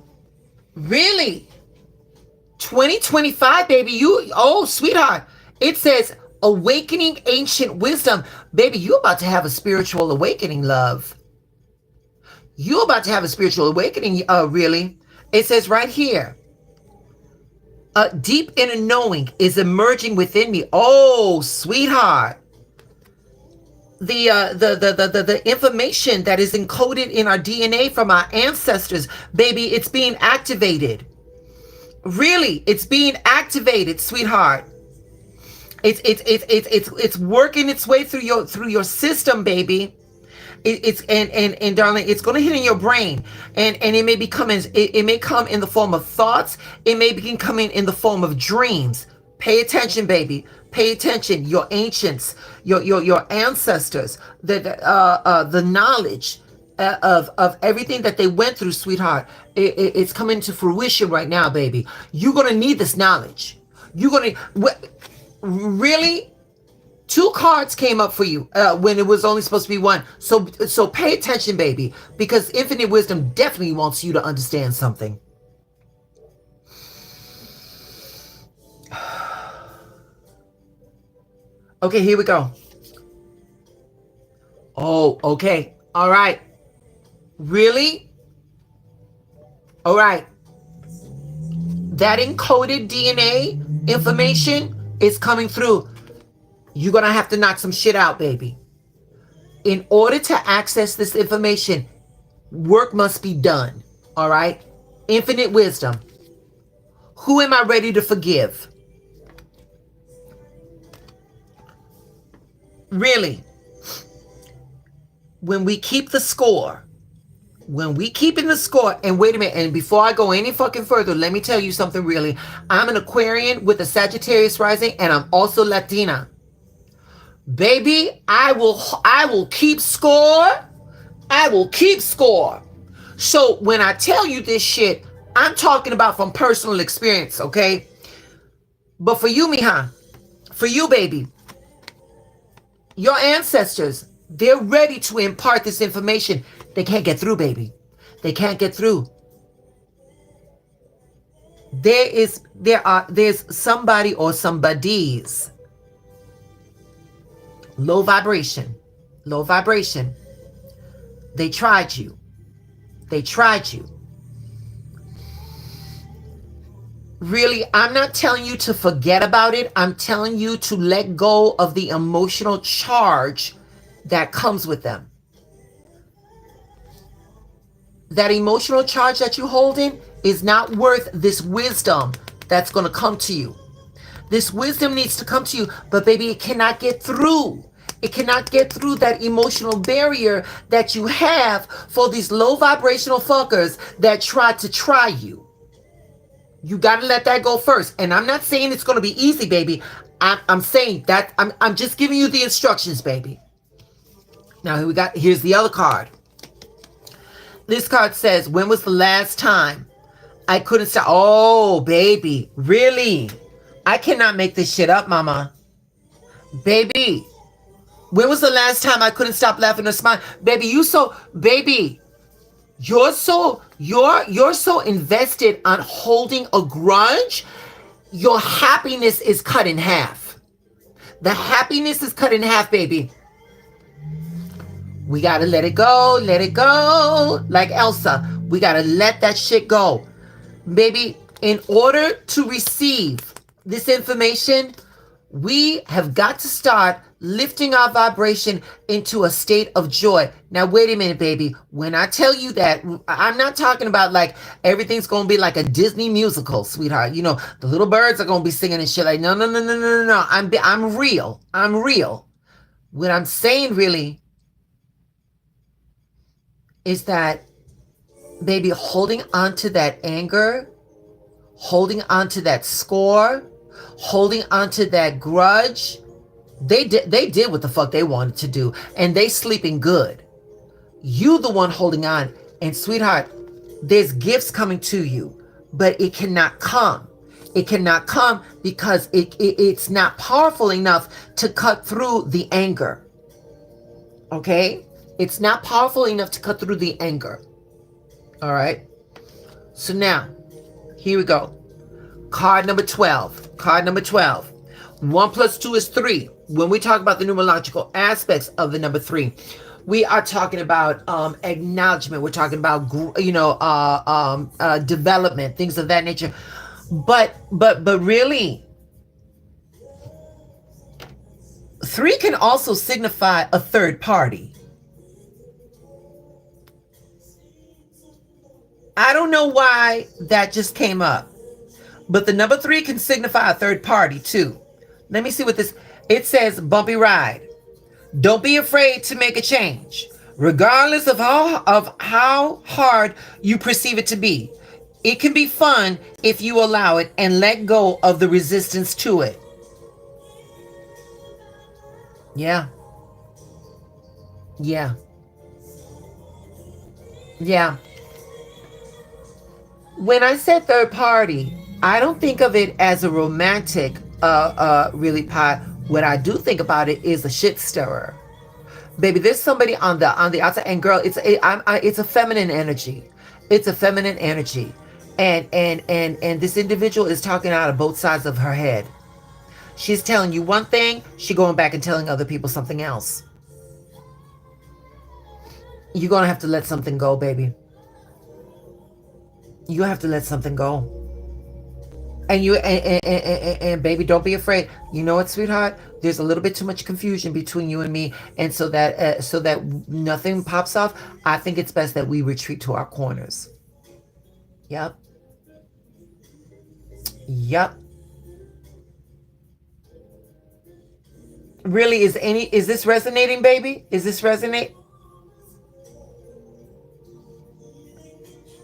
[SPEAKER 1] really? 2025, baby. Sweetheart. It says awakening ancient wisdom. Baby, you about to have a spiritual awakening, love. You're about to have a spiritual awakening, really. It says right here, deep inner knowing is emerging within me. Oh, sweetheart. The information that is encoded in our DNA from our ancestors, baby, it's being activated. Really, it's being activated, sweetheart. It's working its way through your system, baby. And darling, it's going to hit in your brain, and it may become it may come in the form of thoughts. It may begin coming in the form of dreams. Pay attention, baby. Pay attention. Your ancients, your ancestors, the knowledge of everything that they went through, sweetheart. It's coming to fruition right now, baby. You're gonna need this knowledge. Really. 2 cards came up for you when it was only supposed to be 1. So pay attention, baby, because infinite wisdom definitely wants you to understand something. Okay, here we go. Oh, okay. All right. Really? All right. That encoded DNA information is coming through. You're going to have to knock some shit out, baby. In order to access this information, work must be done. All right? Infinite wisdom. Who am I ready to forgive? really, when we keep the score, when we keep in the score, and wait a minute, and before I go any fucking further, let me tell you something really. I'm an Aquarian with a Sagittarius rising, and I'm also Latina. Baby, I will keep score. I will keep score. So when I tell you this shit, I'm talking about from personal experience, okay? But for you, mija, for you, baby, your ancestors, they're ready to impart this information. They can't get through, baby. They can't get through. There's somebody or somebodies. Low vibration. Low vibration. They tried you. They tried you. Really, I'm not telling you to forget about it. I'm telling you to let go of the emotional charge that comes with them. That emotional charge that you hold in is not worth this wisdom that's going to come to you. This wisdom needs to come to you, but baby, it cannot get through. It cannot get through that emotional barrier that you have for these low vibrational fuckers that try you. You got to let that go first. And I'm not saying it's going to be easy, baby. I'm saying that I'm just giving you the instructions, baby. Now here's the other card. This card says, when was the last time I couldn't stop? Oh, baby, really? I cannot make this shit up, mama. Baby, when was the last time I couldn't stop laughing or smiling? Baby, you're so invested on holding a grudge. Your happiness is cut in half. The happiness is cut in half, baby. We got to let it go. Like Elsa, we got to let that shit go. Baby, in order to receive this information, we have got to start lifting our vibration into a state of joy. Now, wait a minute, baby. When I tell you that, I'm not talking about like everything's going to be like a Disney musical, sweetheart. You know, the little birds are going to be singing and shit like, no. I'm real. What I'm saying really is that, baby, holding on to that anger, holding on to that score, holding on to that grudge, they did what the fuck they wanted to do, and they sleeping good. You the one holding on, and sweetheart, there's gifts coming to you, but it cannot come. It cannot come because it's not powerful enough to cut through the anger. Okay? It's not powerful enough to cut through the anger. All right? So now, here we go. Card number 12. 1 plus 2 is 3. When we talk about the numerological aspects of the number 3, we are talking about acknowledgement. We're talking about development, things of that nature. But really, 3 can also signify a third party. I don't know why that just came up, but the number 3 can signify a third party too. Let me see what this, it says bumpy ride. Don't be afraid to make a change, regardless of how hard you perceive it to be. It can be fun if you allow it and let go of the resistance to it. Yeah. When I said third party, I don't think of it as a romantic really part. What I do think about it is a shit stirrer. Baby, there's somebody on the outside, and girl, it's a feminine energy. It's a feminine energy. And this individual is talking out of both sides of her head. She's telling you one thing, she going back and telling other people something else. You're gonna have to let something go, baby. You have to let something go. And baby, don't be afraid. You know what, sweetheart? There's a little bit too much confusion between you and me, and so that nothing pops off, I think it's best that we retreat to our corners. Yep. Really, is this resonating, baby? Is this resonate?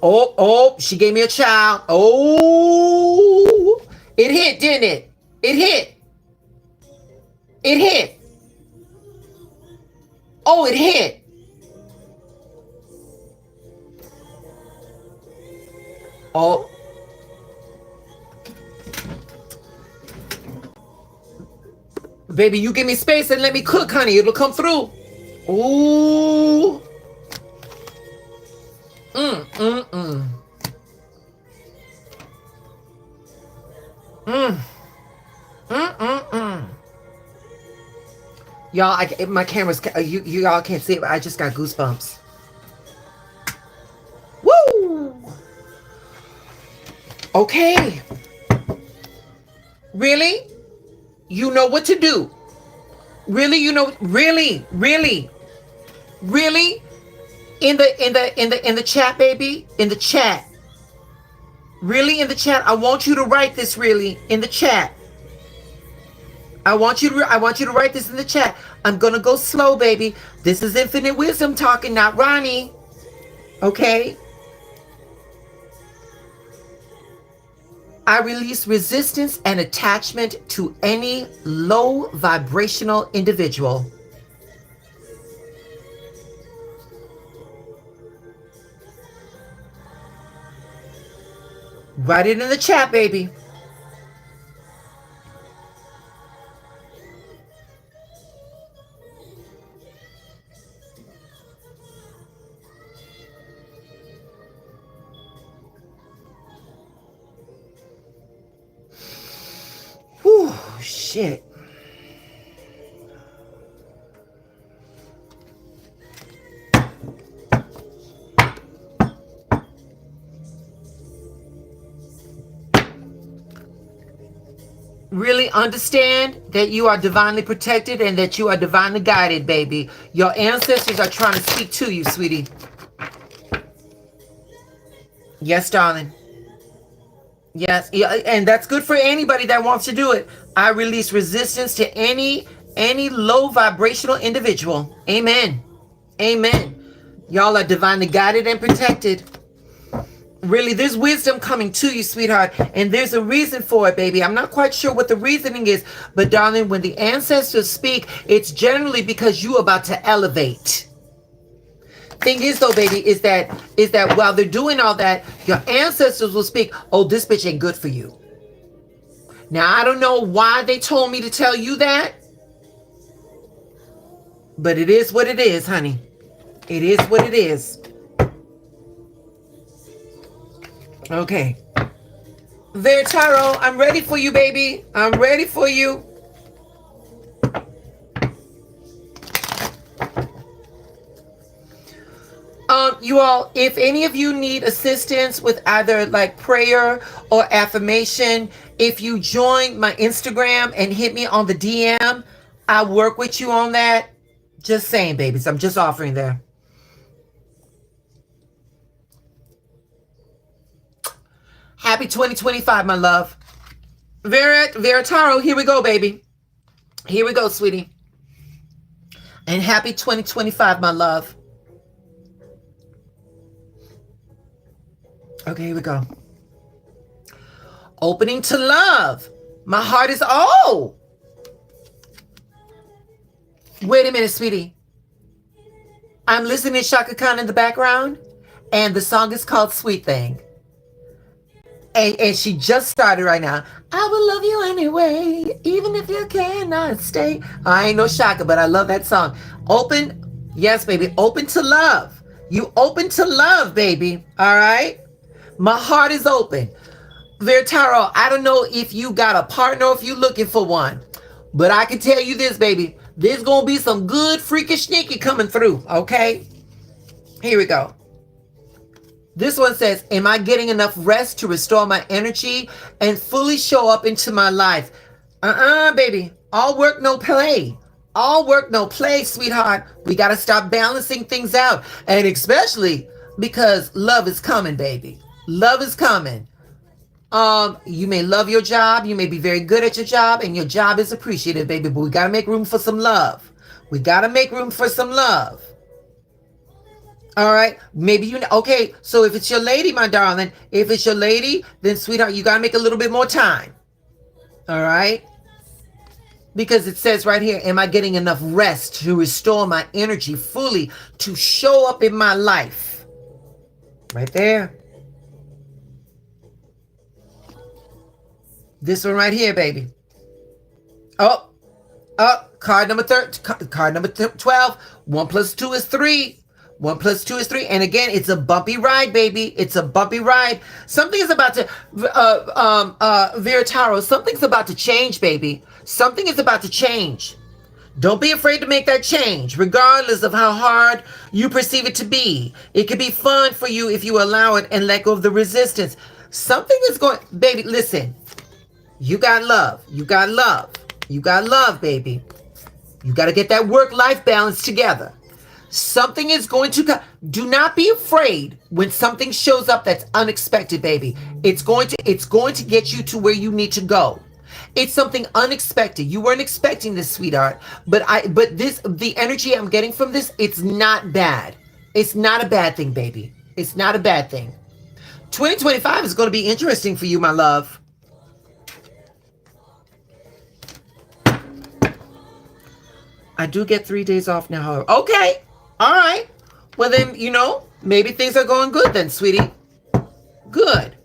[SPEAKER 1] Oh, she gave me a child. Oh, it hit, didn't it? It hit. It hit. Oh, it hit. Oh. Baby, you give me space and let me cook, honey. It'll come through. Ooh. Mm, mm, mm. Mm. Mm, mm, mm. Y'all, my camera's, you all can't see it, but I just got goosebumps. Woo! Okay. Really? You know what to do. Really, you know, really. In the chat, baby, in the chat. Really, in the chat. I want you to write this really in the chat. I want you to write this in the chat. I'm gonna go slow, baby. This is Infinite Wisdom talking, not Ronnie. Okay? I release resistance and attachment to any low vibrational individual. Write it in the chat, baby. Whew, shit. Really understand that you are divinely protected and that you are divinely guided, baby. Your ancestors are trying to speak to you, sweetie. Yes, darling. Yes, and that's good for anybody that wants to do it. I release resistance to any low vibrational individual. Amen. Amen. Y'all are divinely guided and protected. Really, there's wisdom coming to you, sweetheart, and there's a reason for it, baby. I'm not quite sure what the reasoning is, but darling, when the ancestors speak, it's generally because you're about to elevate. Thing is, though, baby, is that while they're doing all that, your ancestors will speak, oh, this bitch ain't good for you. Now, I don't know why they told me to tell you that, but it is what it is, honey. It is what it is. Okay. Veritaro, I'm ready for you, baby. I'm ready for you. You all, if any of you need assistance with either like prayer or affirmation, if you join my Instagram and hit me on the DM, I'll work with you on that. Just saying, babies. I'm just offering there. Happy 2025, my love. Veritaro, here we go, baby. Here we go, sweetie. And happy 2025, my love. Okay, here we go. Opening to love. My heart is, oh. Wait a minute, sweetie. I'm listening to Chaka Khan in the background, and the song is called Sweet Thing. And she just started right now. I will love you anyway, even if you cannot stay. I ain't no Chaka, but I love that song. Open, yes, baby, open to love. You open to love, baby, all right? My heart is open. Veritaro, I don't know if you got a partner or if you're looking for one, but I can tell you this, baby. There's going to be some good freakish sneaky coming through, okay? Here we go. This one says, am I getting enough rest to restore my energy and fully show up into my life? Baby. All work, no play. All work, no play, sweetheart. We got to stop balancing things out. And especially because love is coming, baby. Love is coming. You may love your job, you may be very good at your job, and your job is appreciated, baby, but we gotta make room for some love. We gotta make room for some love. All right, maybe okay, so if it's your lady, my darling, if it's your lady, then sweetheart, you gotta make a little bit more time. All right, because it says right here, am I getting enough rest to restore my energy fully to show up in my life? Right there. This one right here, baby. Oh, card number 12. 1 plus 2 is 3. 1 plus 2 is 3. And again, it's a bumpy ride, baby. It's a bumpy ride. Something is about to, Veritaro, something's about to change, baby. Something is about to change. Don't be afraid to make that change, regardless of how hard you perceive it to be. It can be fun for you if you allow it and let go of the resistance. Something is going, baby, listen. You got love. You got love. You got love, baby. You got to get that work-life balance together. Something is going to do not be afraid when something shows up that's unexpected, baby. It's going to get you to where you need to go. It's something unexpected. You weren't expecting this, sweetheart, but the energy I'm getting from this, it's not bad. It's not a bad thing, baby. It's not a bad thing. 2025 is going to be interesting for you, my love. I do get 3 days off now, however. Okay. All right. Well, then, maybe things are going good then, sweetie. Good.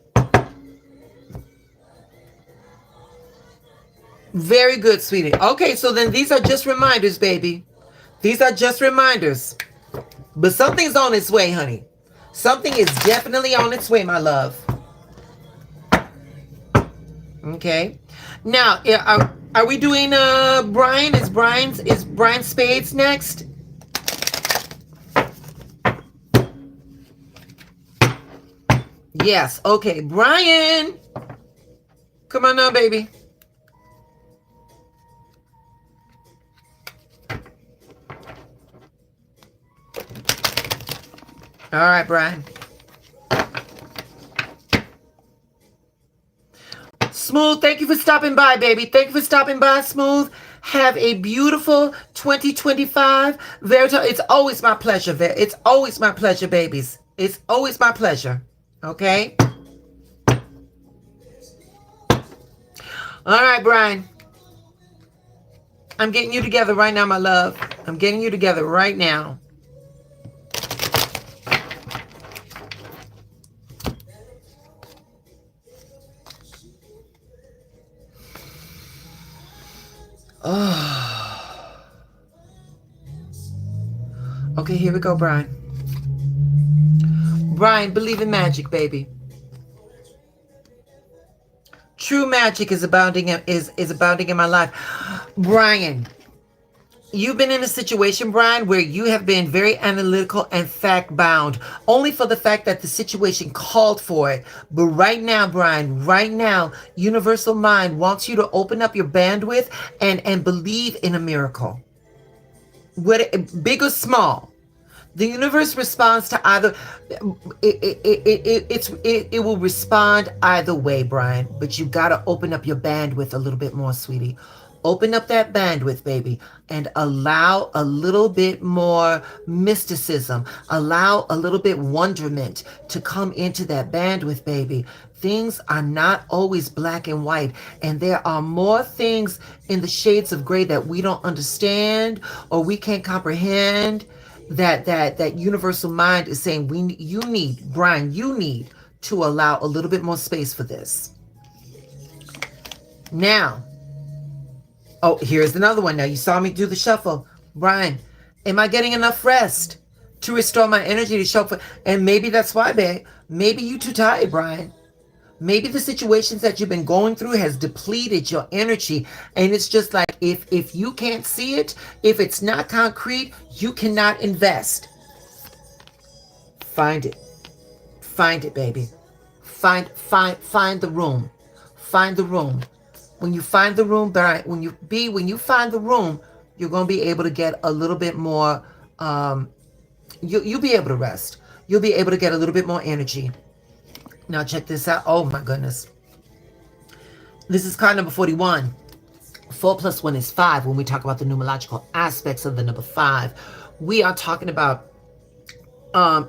[SPEAKER 1] Very good, sweetie. Okay, so then these are just reminders, baby. These are just reminders. But something's on its way, honey. Something is definitely on its way, my love. Okay. Now, are we doing Brian? Is Brian Spades next? Yes. Okay, Brian. Come on now, baby. All right, Brian. Smooth, thank you for stopping by, baby. Thank you for stopping by, Smooth. Have a beautiful 2025. Verita, it's always my pleasure. It's always my pleasure, babies. It's always my pleasure. Okay? All right, Brian. I'm getting you together right now, my love. I'm getting you together right now. Oh. Okay, here we go, Brian. Brian, believe in magic, baby. True magic is abounding in my life. Brian, you've been in a situation, Brian, where you have been very analytical and fact-bound, only for the fact that the situation called for it. But right now, Brian, right now, Universal Mind wants you to open up your bandwidth and believe in a miracle. Big or small. The universe responds to either. It will respond either way, Brian. But you gotta open up your bandwidth a little bit more, sweetie. Open up that bandwidth, baby, and allow a little bit more mysticism. Allow a little bit wonderment to come into that bandwidth, baby. Things are not always black and white, and there are more things in the shades of gray that we don't understand or we can't comprehend. That Universal Mind is saying Brian, you need to allow a little bit more space for this. Now, here's another one. Now, you saw me do the shuffle. Brian, am I getting enough rest to restore my energy to show up? And maybe that's why, babe. Maybe you too tired, Brian. Maybe the situations that you've been going through has depleted your energy. And it's just like, if you can't see it, if it's not concrete, you cannot invest. Find it. Find it, baby. Find the room. Find the room. When you find the room, when you find the room, you're going to be able to get a little bit more, you'll be able to rest. You'll be able to get a little bit more energy. Now check this out. Oh my goodness. This is card number 41. 4 plus 1 is 5. When we talk about the numerological aspects of the number 5, we are talking about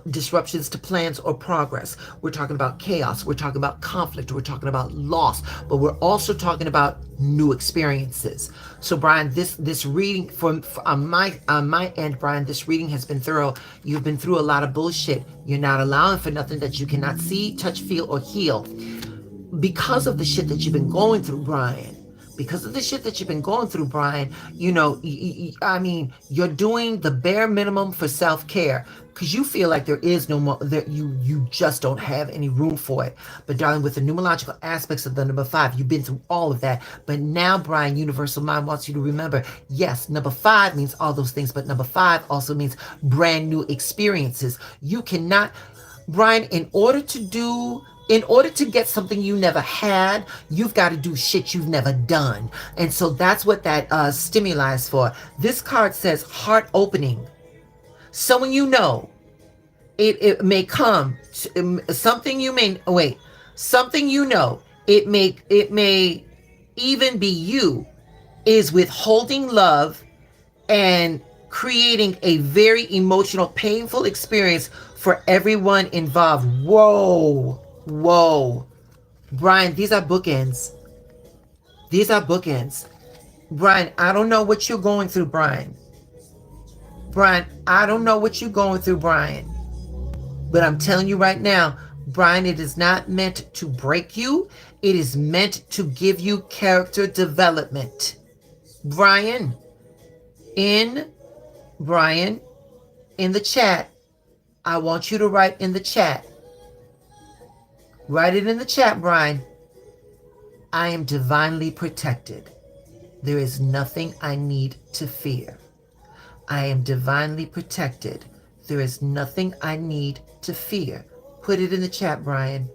[SPEAKER 1] disruptions to plans or progress. We're talking about chaos. We're talking about conflict. We're talking about loss. But we're also talking about new experiences. So, Brian, this reading on my end, Brian, this reading has been thorough. You've been through a lot of bullshit. You're not allowing for nothing that you cannot see, touch, feel, or heal. Because of the shit that you've been going through, Brian. Because of the shit that you've been going through, Brian, you know, I mean, you're doing the bare minimum for self-care because you feel like there is no more, that you just don't have any room for it. But darling, with the numerological aspects of the number 5, you've been through all of that. But now, Brian, Universal Mind wants you to remember, yes, number 5 means all those things, but number 5 also means brand new experiences. You cannot, Brian, in order to get something you never had, you've got to do shit you've never done. And so that's what that stimuli is for. This card says heart opening. Someone you know, it may come, something you may, something you know, it may even be you, is withholding love and creating a very emotional, painful experience for everyone involved. Whoa, Brian, these are bookends. These are bookends. Brian, I don't know what you're going through, Brian. Brian, I don't know what you're going through, Brian. But I'm telling you right now, Brian, it is not meant to break you. It is meant to give you character development. Brian, in the chat, I want you to write in the chat. Write it in the chat, Brian. I am divinely protected. There is nothing I need to fear. I am divinely protected. There is nothing I need to fear. Put it in the chat, Brian.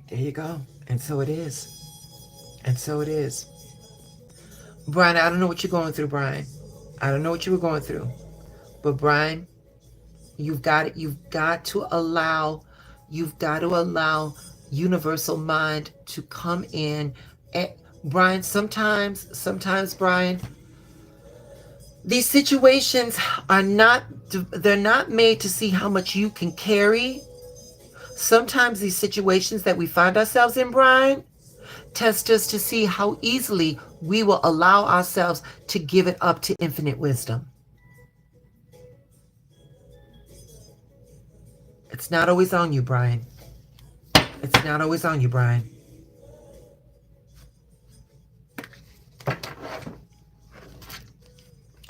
[SPEAKER 1] There you go. And so it is. And so it is. Brian, I don't know what you're going through, Brian. I don't know what you were going through. But Brian, you've got to allow Universal Mind to come in. And Brian, sometimes, Brian, these situations they're not made to see how much you can carry. Sometimes these situations that we find ourselves in, Brian, test us to see how easily we will allow ourselves to give it up to infinite wisdom. It's not always on you, Brian. It's not always on you, Brian.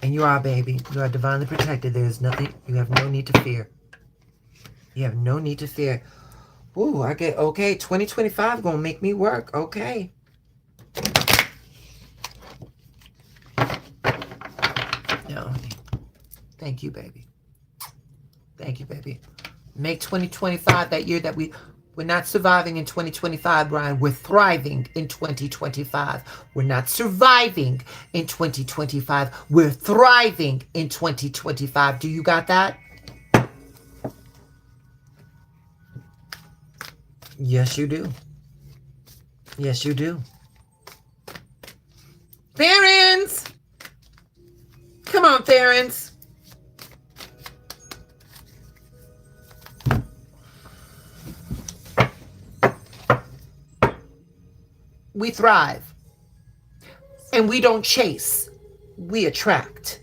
[SPEAKER 1] And you are, baby. You are divinely protected. There is nothing, you have no need to fear. You have no need to fear. Ooh, okay, 2025 gonna make me work, okay. No, thank you, baby. Thank you, baby. Make 2025 that year that we're not surviving in 2025, Brian. We're thriving in 2025. We're not surviving in 2025. We're thriving in 2025. Do you got that? Yes, you do. Yes, you do. Therens! Come on, Therens. We thrive. And we don't chase. We attract.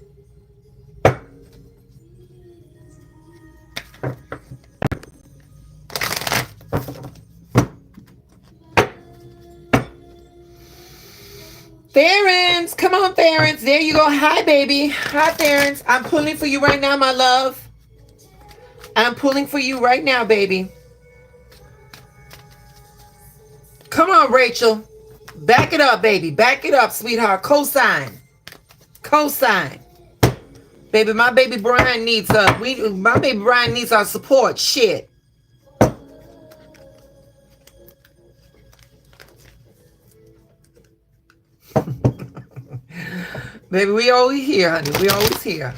[SPEAKER 1] Therens, come on, Therens. There you go. Hi, baby. Hi, Therens. I'm pulling for you right now, my love. I'm pulling for you right now, baby. Come on, Rachel. Back it up, baby. Back it up, sweetheart. Cosign. Cosign. Baby, my baby Brian needs my baby Brian needs our support. Shit. Baby, we always here, honey. We always here.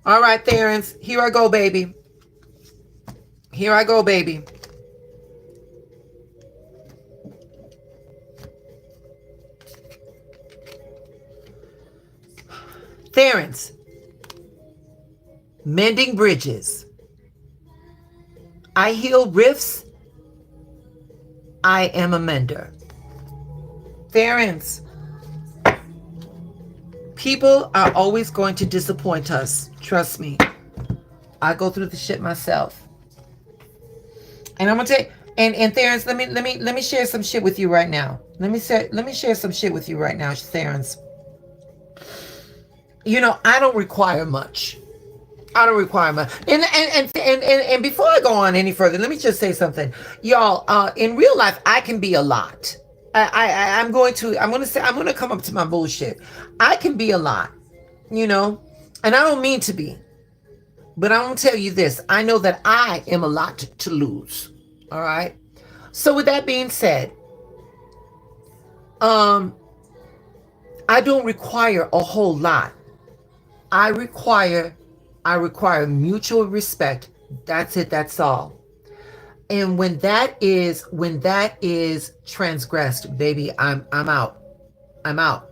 [SPEAKER 1] All right, Terrence. Here I go, baby. Here I go, baby. Terrence. Mending bridges. I heal rifts. I am a mender. Terrence. People are always going to disappoint us. Trust me. I go through the shit myself. And I'm gonna take and Terrence, let me share some shit with you right now. Let me share some shit with you right now, Terrence. You know, I don't require much. I don't require much. And before I go on any further, let me just say something. Y'all, in real life, I can be a lot. I'm going to come up to my bullshit. I can be a lot, you know, and I don't mean to be, but I'm going to tell you this. I know that I am a lot to lose. All right. So with that being said, I don't require a whole lot. I require mutual respect. That's it. That's all. And when that is transgressed, baby, I'm out. I'm out.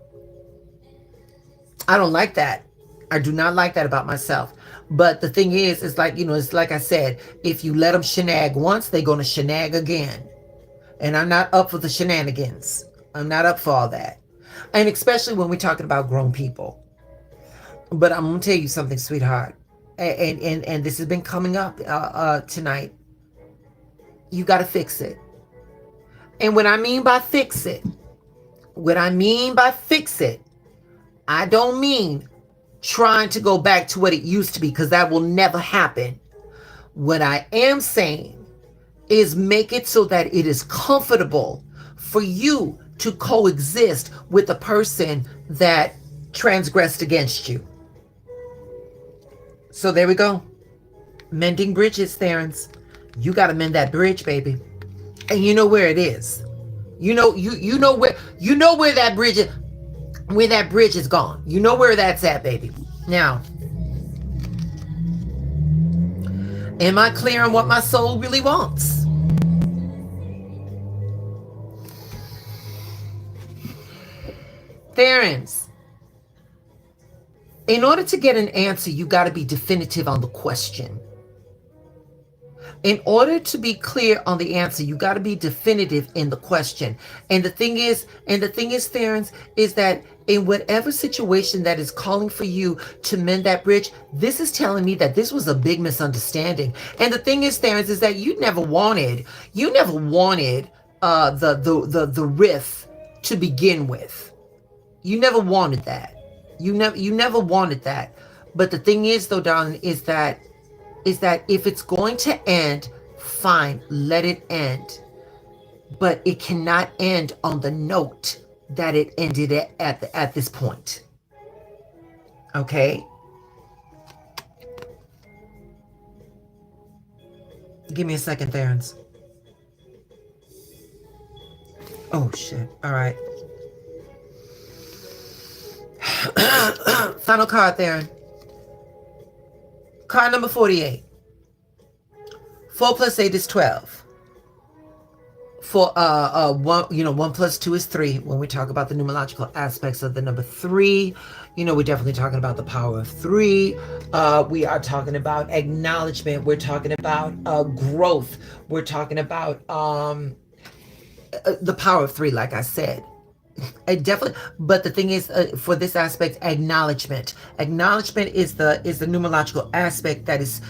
[SPEAKER 1] I don't like that. I do not like that about myself. But the thing is like, you know, it's like I said, if you let them shenag once, they're going to shenag again. And I'm not up for the shenanigans. I'm not up for all that. And especially when we're talking about grown people. But I'm going to tell you something, sweetheart. And this has been coming up tonight. You got to fix it. And what I mean by fix it, I don't mean trying to go back to what it used to be, because that will never happen. What I am saying is make it so that it is comfortable for you to coexist with the person that transgressed against you. So there we go. Mending bridges, Terrence. You got to mend that bridge, baby. And you know where it is. You know where that bridge is, where that bridge is gone. You know where that's at, baby. Now, am I clear on what my soul really wants? Terrence, in order to get an answer, you got to be definitive on the question. In order to be clear on the answer, you got to be definitive in the question. And the thing is, Terrence, is that in whatever situation that is calling for you to mend that bridge, this is telling me that this was a big misunderstanding. And the thing is, Terrence, is that you never wanted the riff to begin with. You never wanted that. You never wanted that. But the thing is, though, darling, is that if it's going to end, fine, let it end. But it cannot end on the note that it ended at this point. Okay? Give me a second, Terrence. Oh, shit. All right. Final card, Theron. Card number 48. 4 plus 8 is 12. For 1 plus 2 is 3. When we talk about the numerological aspects of the number 3, we're definitely talking about the power of 3. We are talking about acknowledgement. We're talking about growth. We're talking about the power of 3, like I said. Definitely, but the thing is, for this aspect, acknowledgement is the numerological aspect that is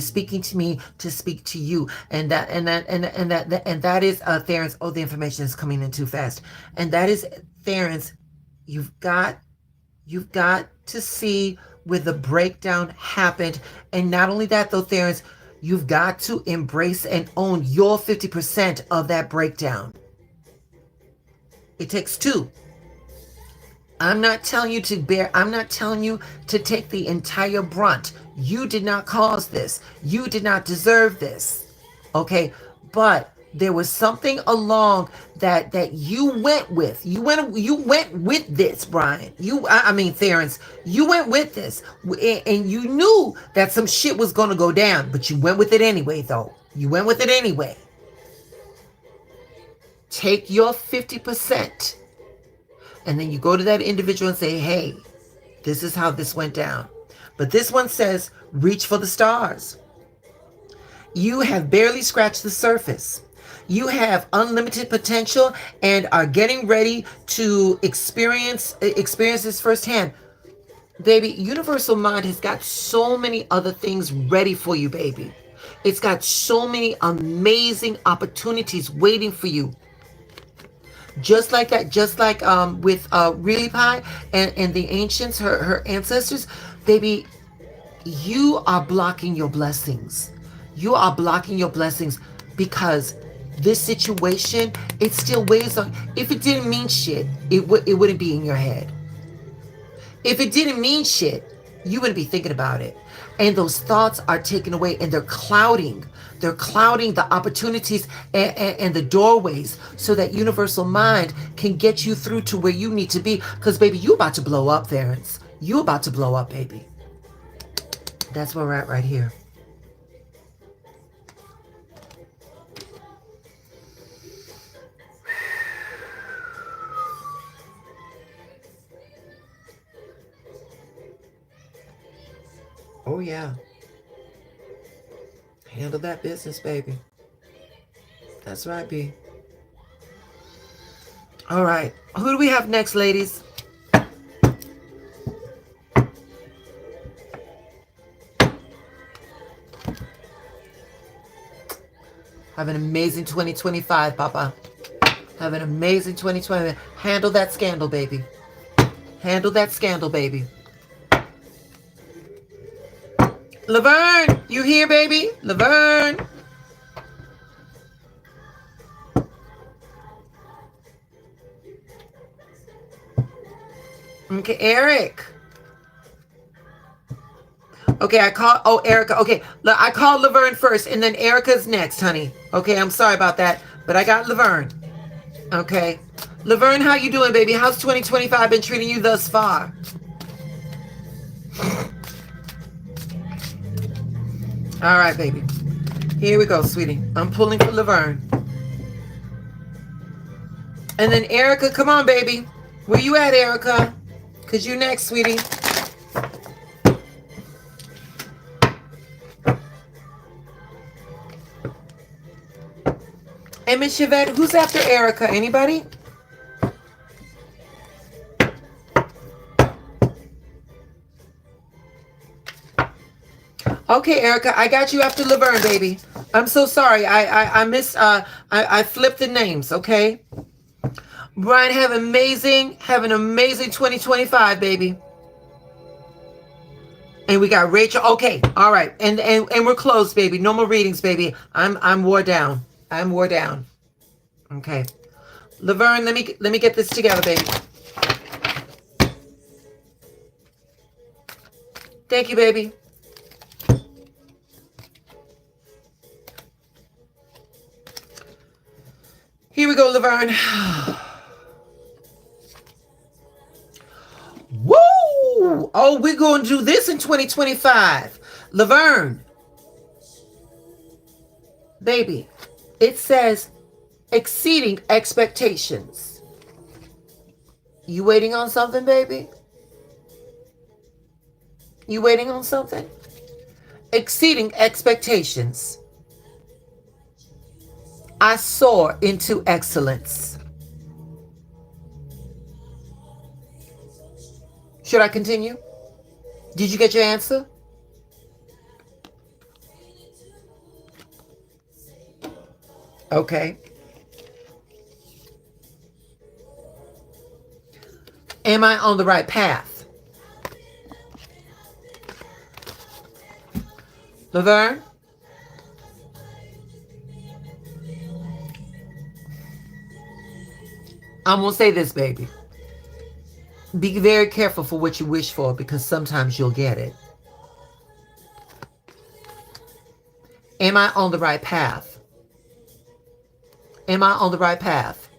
[SPEAKER 1] speaking to me to speak to you, and that is Theron's. Oh, the information is coming in too fast, and that is Theron's. You've got to see where the breakdown happened, and not only that though, Theron's, you've got to embrace and own your 50% of that breakdown. It takes two. I'm not telling you to bear, I'm not telling you to take the entire brunt. You did not cause this. You did not deserve this. Okay? But there was something along that you went with. You went with this, Brian. I mean Terrence, you went with this. And you knew that some shit was gonna go down, but you went with it anyway, though. You went with it anyway. Take your 50%. And then you go to that individual and say, hey, this is how this went down. But this one says, reach for the stars. You have barely scratched the surface. You have unlimited potential and are getting ready to experience this firsthand. Baby, Universal Mind has got so many other things ready for you, baby. It's got so many amazing opportunities waiting for you. Just like that, just like with Really Pie and the ancients, her ancestors, baby, you are blocking your blessings. You are blocking your blessings because this situation, it still weighs on. If it didn't mean shit, it wouldn't be in your head. If it didn't mean shit, you wouldn't be thinking about it. And those thoughts are taken away and they're clouding the opportunities and the doorways so that Universal Mind can get you through to where you need to be. Because, baby, you about to blow up, Terrence. You about to blow up, baby. That's where we're at right here. Oh, yeah. Handle that business, baby. That's right, B. All right. Who do we have next, ladies? Have an amazing 2025, Papa. Have an amazing 2020. Handle that scandal, baby. Handle that scandal, baby. Laverne, you here, baby? Laverne. Okay, Eric. Okay, Erica. Okay, I called Laverne first, and then Erica's next, honey. Okay, I'm sorry about that, but I got Laverne. Okay. Laverne, how you doing, baby? How's 2025 been treating you thus far? All right, baby. Here we go, sweetie. I'm pulling for Laverne. And then Erica, come on, baby. Where you at, Erica? Because you next, sweetie. And Miss Chevette, who's after Erica? Anybody? Okay, Erica, I got you after Laverne, baby. I'm so sorry. I flipped the names, okay? Brian, have an amazing 2025, baby. And we got Rachel. Okay, all right. And we're closed, baby. No more readings, baby. I'm wore down. I'm wore down. Okay. Laverne, let me get this together, baby. Thank you, baby. Here we go, Laverne. Woo! Oh, we're going to do this in 2025. Laverne. Baby, it says exceeding expectations. You waiting on something, baby? You waiting on something? Exceeding expectations. I soar into excellence. Should I continue? Did you get your answer? Okay. Am I on the right path? Laverne? I'm going to say this, baby. Be very careful for what you wish for, because sometimes you'll get it. Am I on the right path? Am I on the right path?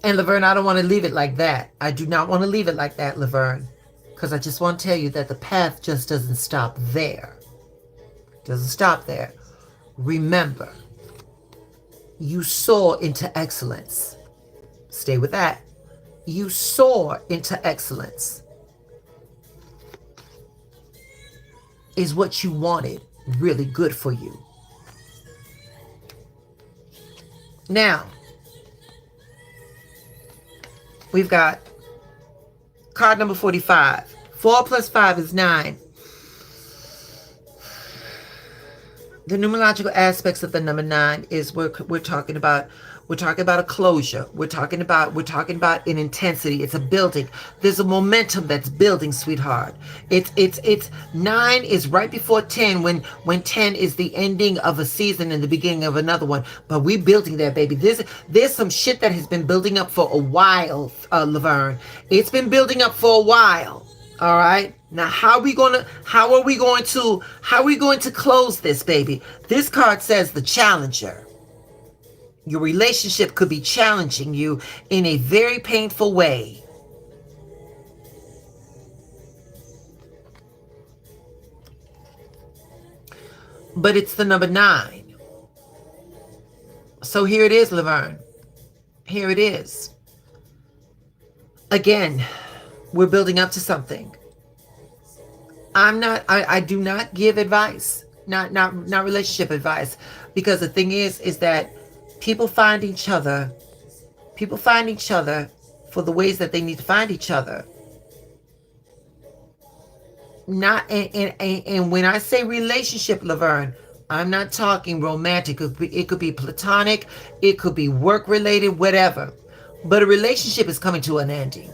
[SPEAKER 1] And Laverne, I don't want to leave it like that. I do not want to leave it like that, Laverne. Because I just want to tell you that the path just doesn't stop there. It doesn't stop there. Remember, you soar into excellence. Stay with that. You soar into excellence. Is what you wanted really good for you? Now, we've got card number 45. 4 plus 5 is 9. The numerological aspects of the number 9 is we're talking about a closure. We're talking about an intensity. It's a building. There's a momentum that's building, sweetheart. It's 9 is right before 10 when 10 is the ending of a season and the beginning of another one. But we're building there, baby. There's some shit that has been building up for a while, Laverne. It's been building up for a while. All right. Now, how are we going to close this, baby? This card says the challenger. Your relationship could be challenging you in a very painful way. But it's the number 9. So here it is, Laverne. Here it is. Again, we're building up to something. I do not give advice, not relationship advice, because the thing is that people find each other for the ways that they need to find each other. And when I say relationship, Laverne, I'm not talking romantic. It could be platonic, it could be work related, whatever. But a relationship is coming to an ending.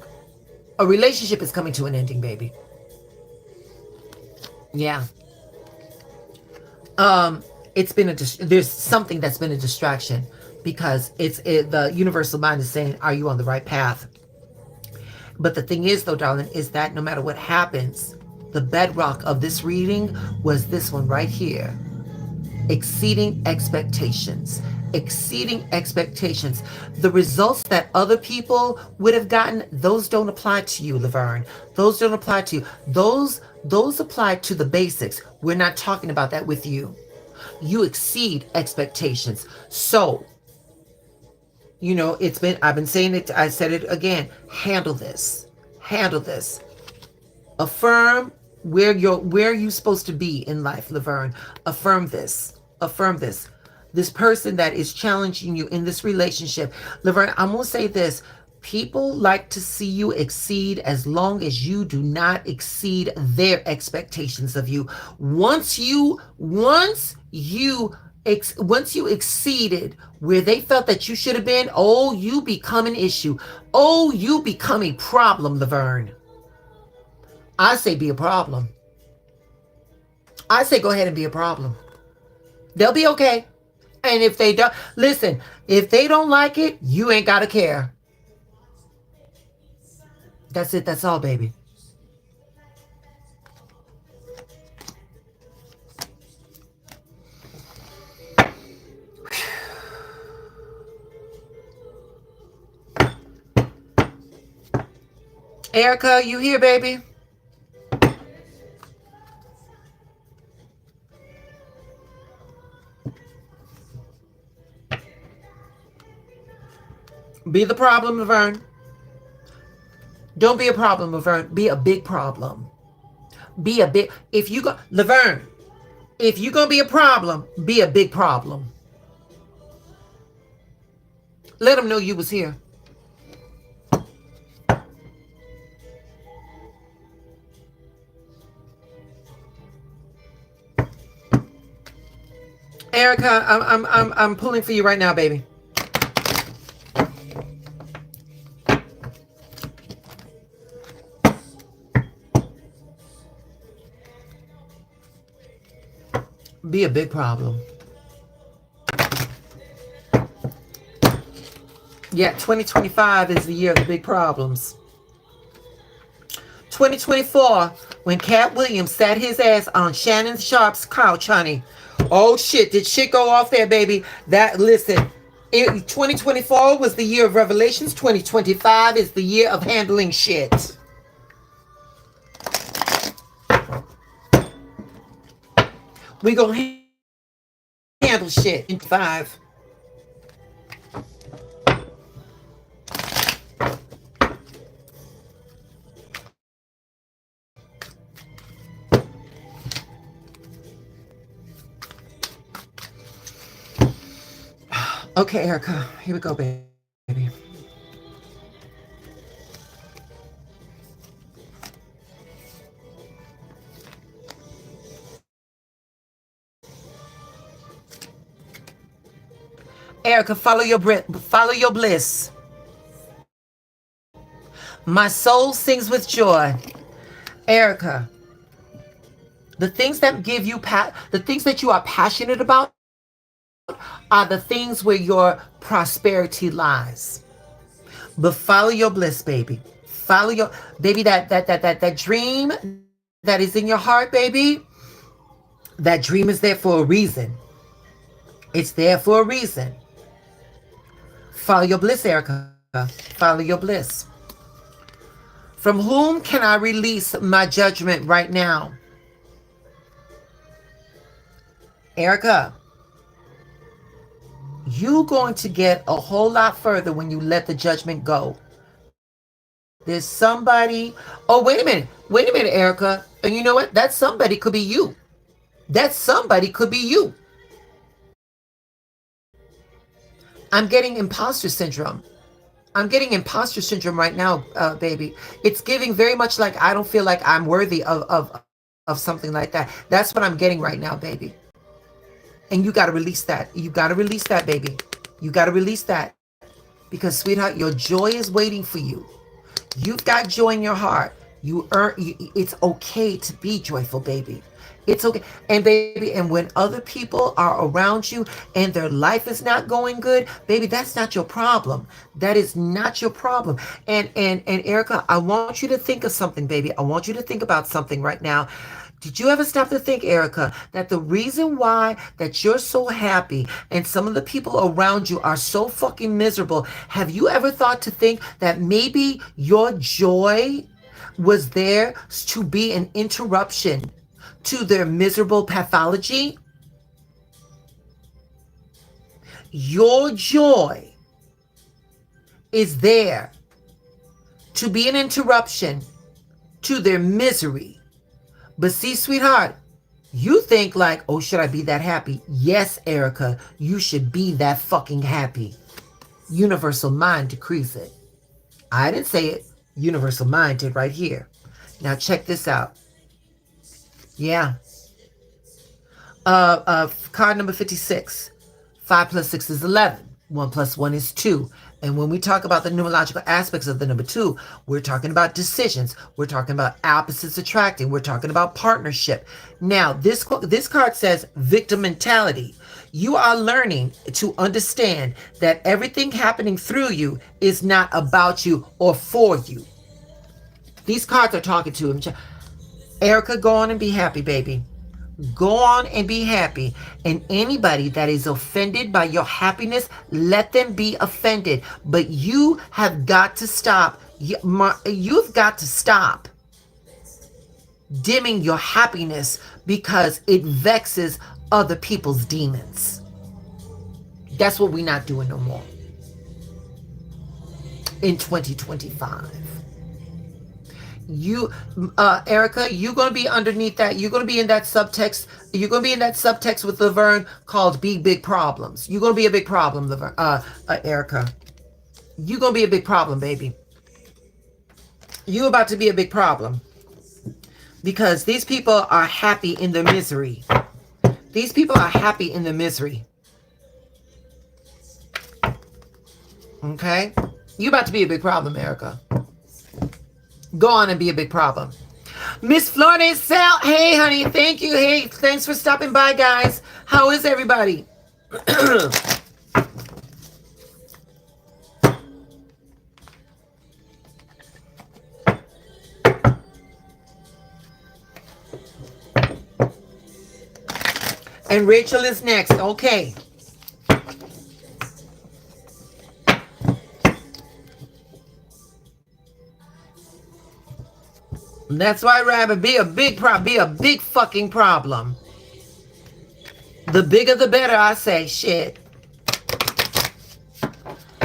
[SPEAKER 1] A relationship is coming to an ending, baby. Yeah. There's something that's been a distraction, because the universal mind is saying, are you on the right path? But the thing is, though, darling, is that no matter what happens, the bedrock of this reading was this one right here. Exceeding expectations. Exceeding expectations. The results that other people would have gotten, those don't apply to you, Laverne. Those don't apply to you. Those apply to the basics. We're not talking about that with you. You exceed expectations. So, I've been saying it, I said it again. Handle this. Handle this. Affirm where you're supposed to be in life, Laverne. Affirm this. Affirm this. This person that is challenging you in this relationship. Laverne, I'm going to say this. People like to see you exceed as long as you do not exceed their expectations of you. Once you exceeded where they felt that you should have been, oh, you become an issue. Oh, you become a problem, Laverne. I say be a problem. I say go ahead and be a problem. They'll be okay. And if they don't, listen, if they don't like it, you ain't got to care. That's it. That's all, baby. Erica, you here, baby? Be the problem, Laverne. Don't be a problem, Laverne. Be a big problem. Be a big... Laverne, if you're going to be a problem, be a big problem. Let them know you was here. Erica, I'm pulling for you right now, baby. Be a big problem. Yeah, 2025 is the year of the big problems. 2024, when Cat Williams sat his ass on Shannon Sharp's couch, honey. Oh shit, did shit go off there, baby? That, listen, 2024 was the year of revelations. 2025 is the year of handling shit. We gonna handle shit in 5. Okay, Erica, here we go, baby. Erica, follow your bliss. My soul sings with joy. Erica, the things that give you the things that you are passionate about are the things where your prosperity lies. But follow your bliss, baby. Follow your baby, that dream that is in your heart, baby. That dream is there for a reason. It's there for a reason. Follow your bliss, Erica. Follow your bliss. From whom can I release my judgment right now? Erica, you're going to get a whole lot further when you let the judgment go. There's somebody. Oh, wait a minute, Erica. And you know what? That somebody could be you. That somebody could be you. I'm getting imposter syndrome. I'm getting imposter syndrome right now, baby. It's giving very much like I don't feel like I'm worthy of something like that. That's what I'm getting right now, baby. And you got to release that. You got to release that, baby. You got to release that. Because, sweetheart, your joy is waiting for you. You've got joy in your heart. It's okay to be joyful, baby. It's okay. And baby, and when other people are around you and their life is not going good, baby, that's not your problem. That is not your problem. And Erica, I want you to think of something, baby. I want you to think about something right now. Did you ever stop to think, Erica, that the reason why that you're so happy and some of the people around you are so fucking miserable, have you ever thought to think that maybe your joy was there to be an interruption to their miserable pathology? Your joy is there to be an interruption to their misery. But see, sweetheart, you think like, oh, should I be that happy? Yes, Erica, you should be that fucking happy. Universal mind decrees it. I didn't say it. Universal mind did right here. Now check this out. Yeah. Card number 56. 5 plus 6 is 11. 1 plus 1 is 2. And when we talk about the numerological aspects of the number 2, we're talking about decisions. We're talking about opposites attracting. We're talking about partnership. Now, this card says victim mentality. You are learning to understand that everything happening through you is not about you or for you. These cards are talking to him. Erica, go on and be happy, baby. Go on and be happy. And anybody that is offended by your happiness, let them be offended. But you have got to stop. You've got to stop dimming your happiness because it vexes other people's demons. That's what we're not doing no more in 2025. Erica, you're going to be underneath that. You're going to be in that subtext. You're going to be in that subtext with Laverne called big problems. You're going to be a big problem, Laverne, Erica. You're going to be a big problem, baby. You're about to be a big problem because these people are happy in their misery. These people are happy in their misery. Okay? You're about to be a big problem, Erica. Go on and be a big problem. Miss Florida Sal, hey honey, thank you. Hey, thanks for stopping by, guys. How is everybody? And Rachel is next. Okay. That's why, Rabbit, be a big fucking problem. The bigger the better, I say. Shit.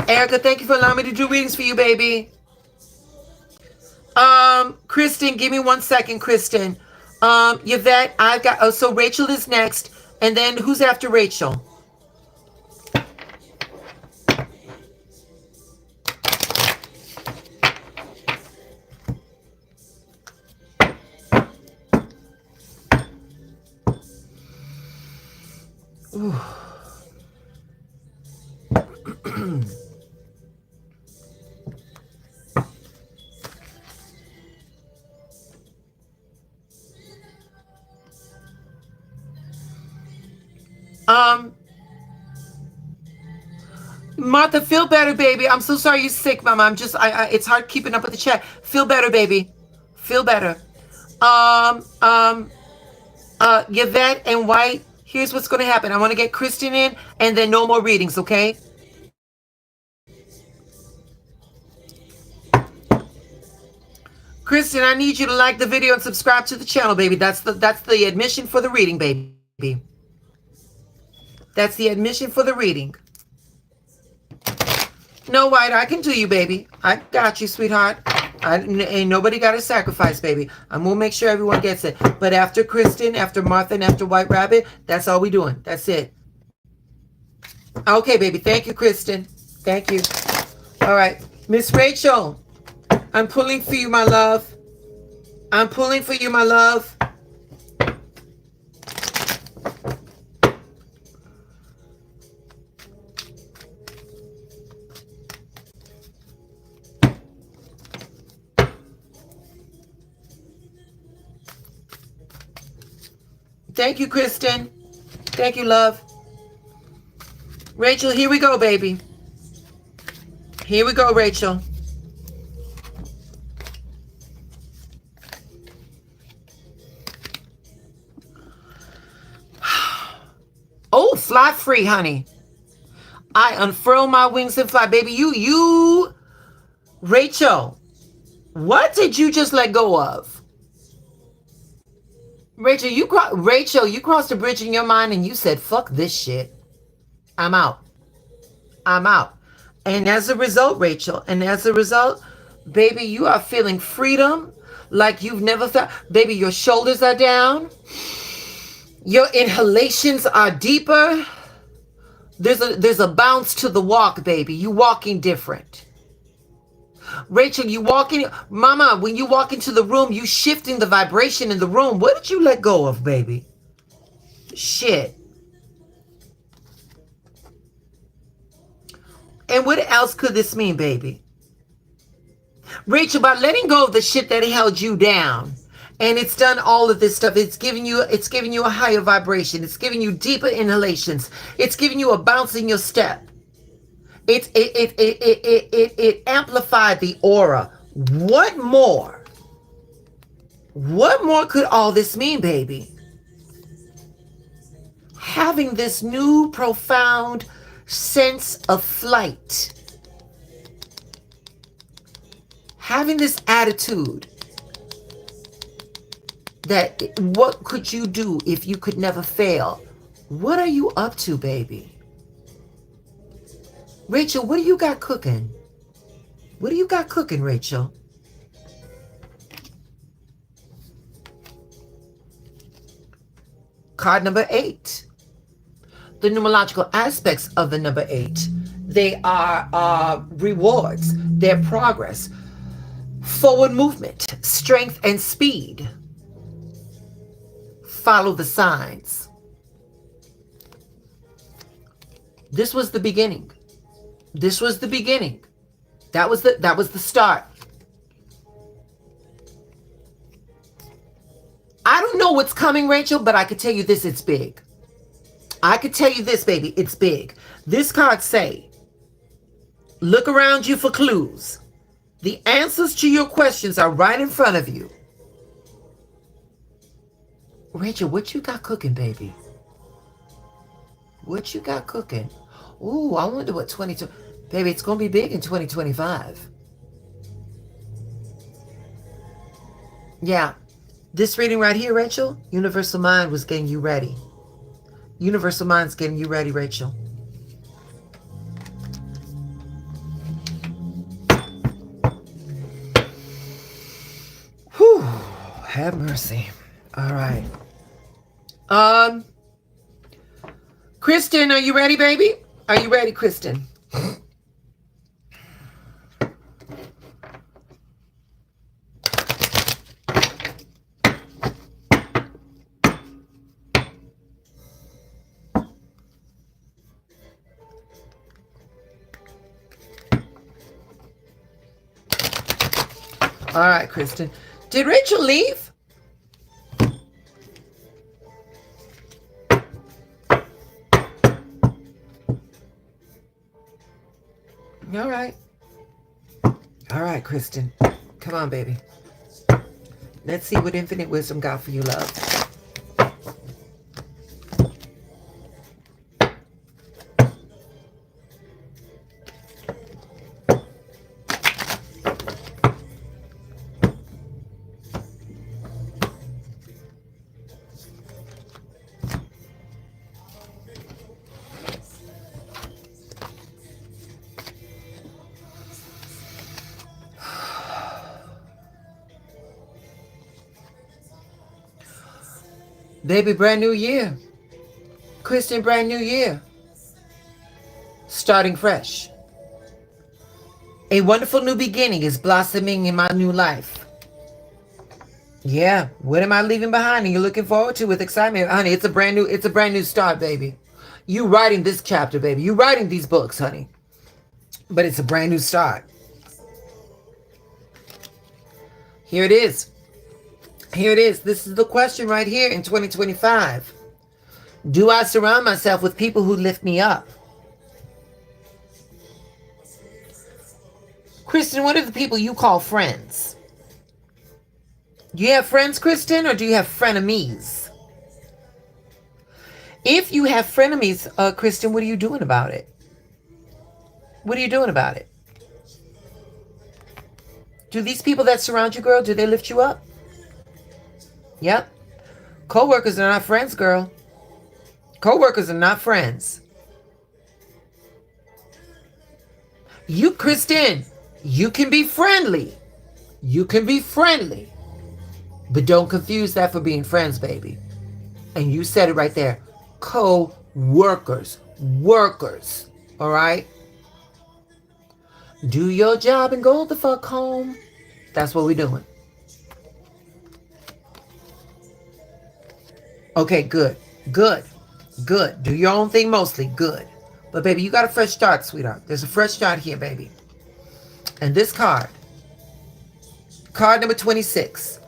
[SPEAKER 1] Erica, thank you for allowing me to do readings for you, baby. Kristen, give me 1 second, Kristen. Yvette, I've got, so Rachel is next. And then who's after Rachel? Ooh. Martha, feel better, baby. I'm so sorry you're sick, Mama. I'm just, it's hard keeping up with the chat. Feel better, baby. Feel better. Yvette and White, here's what's going to happen. I want to get Kristen in, and then no more readings, okay? Kristen, I need you to like the video and subscribe to the channel, baby. That's the admission for the reading, baby. That's the admission for the reading. No, White, I can do you, baby. I got you, sweetheart. Ain't nobody got to sacrifice, baby. I'm going to make sure everyone gets it. But after Kristen, after Martha, and after White Rabbit, that's all we doing. That's it. Okay, baby. Thank you, Kristen. Thank you. All right. Miss Rachel, I'm pulling for you, my love. I'm pulling for you, my love. Thank you, Kristen. Thank you, love. Rachel, here we go, baby. Here we go, Rachel. Oh, fly free, honey. I unfurl my wings and fly, baby. Rachel, what did you just let go of? Rachel, you crossed a bridge in your mind and you said, fuck this shit. I'm out. I'm out. And as a result, Rachel, baby, you are feeling freedom like you've never felt. Baby, your shoulders are down. Your inhalations are deeper. There's a bounce to the walk, baby. You walking different. Rachel, Mama, when you walk into the room, you shifting the vibration in the room. What did you let go of, baby? Shit. And what else could this mean, baby? Rachel, by letting go of the shit that held you down, and it's done all of this stuff, it's giving you a higher vibration. It's giving you deeper inhalations. It's giving you a bounce in your step. It amplified the aura. What more? What more could all this mean, baby? Having this new profound sense of flight. Having this attitude that what could you do if you could never fail? What are you up to, baby? Rachel, what do you got cooking? What do you got cooking, Rachel? Card number 8. The numerological aspects of the number 8. They are rewards, their progress, forward movement, strength and speed. Follow the signs. This was the beginning. This was the beginning. That was the start. I don't know what's coming, Rachel, but I could tell you this, it's big. I could tell you this, baby, it's big. This card say, look around you for clues. The answers to your questions are right in front of you. Rachel, what you got cooking, baby? What you got cooking? Ooh, I wonder what 22... Baby, it's going to be big in 2025. Yeah. This reading right here, Rachel, Universal Mind was getting you ready. Universal Mind's getting you ready, Rachel. Whew. Have mercy. All right. Kristen, are you ready, baby? Are you ready, Kristen? All right, Kristen. Did Rachel leave? All right. All right, Kristen. Come on, baby. Let's see what infinite wisdom got for you, love. Baby, brand new year. Kristen, brand new year. Starting fresh. A wonderful new beginning is blossoming in my new life. Yeah, what am I leaving behind and you're looking forward to with excitement? Honey, it's a brand new start, baby. You writing this chapter, baby. You writing these books, honey. But it's a brand new start. Here it is. Here it is. This is the question right here in 2025. Do I surround myself with people who lift me up? Kristen, what are the people you call friends? Do you have friends, Kristen, or do you have frenemies? If you have frenemies, Kristen, what are you doing about it? What are you doing about it? Do these people that surround you, girl, do they lift you up? Yep. Co-workers are not friends, girl. Co-workers are not friends. You, Kristen, you can be friendly. You can be friendly. But don't confuse that for being friends, baby. And you said it right there. Co-workers. Workers. All right? Do your job and go the fuck home. That's what we're doing. Okay, good. Good. Good. Do your own thing mostly. Good. But baby, you got a fresh start, sweetheart. There's a fresh start here, baby. And this card number 26.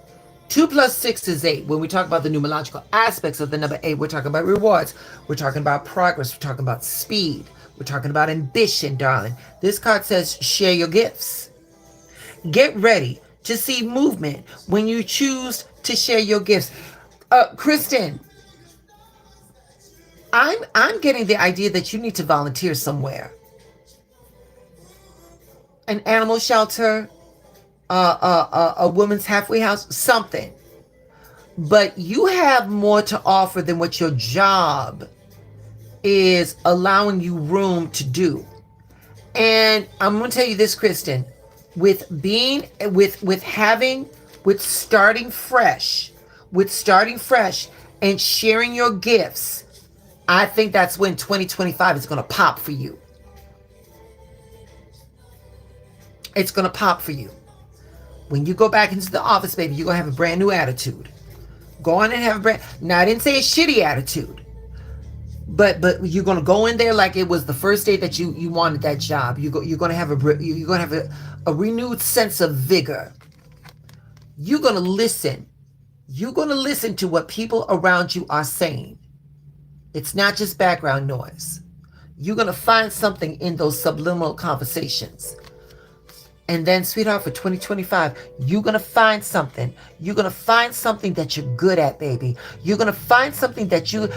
[SPEAKER 1] 2 plus 6 is 8. When we talk about the numerological aspects of the number 8, we're talking about rewards. We're talking about progress. We're talking about speed. We're talking about ambition, darling. This card says share your gifts. Get ready to see movement when you choose to share your gifts. Kristen, I'm getting the idea that you need to volunteer somewhere. An animal shelter, a woman's halfway house, something. But you have more to offer than what your job is allowing you room to do. And I'm going to tell you this, Kristen, with starting fresh and sharing your gifts, I think that's when 2025 is going to pop for you. It's going to pop for you. When you go back into the office, baby, you're going to have a brand new attitude. Go on and have now, I didn't say a shitty attitude, but you're going to go in there like it was the first day that you wanted that job. You're going to have a renewed sense of vigor. You're going to listen. You're going to listen to what people around you are saying. It's not just background noise. You're going to find something in those subliminal conversations. And then, sweetheart, for 2025, you're going to find something. You're going to find something that you're good at, baby. You're going to find something that you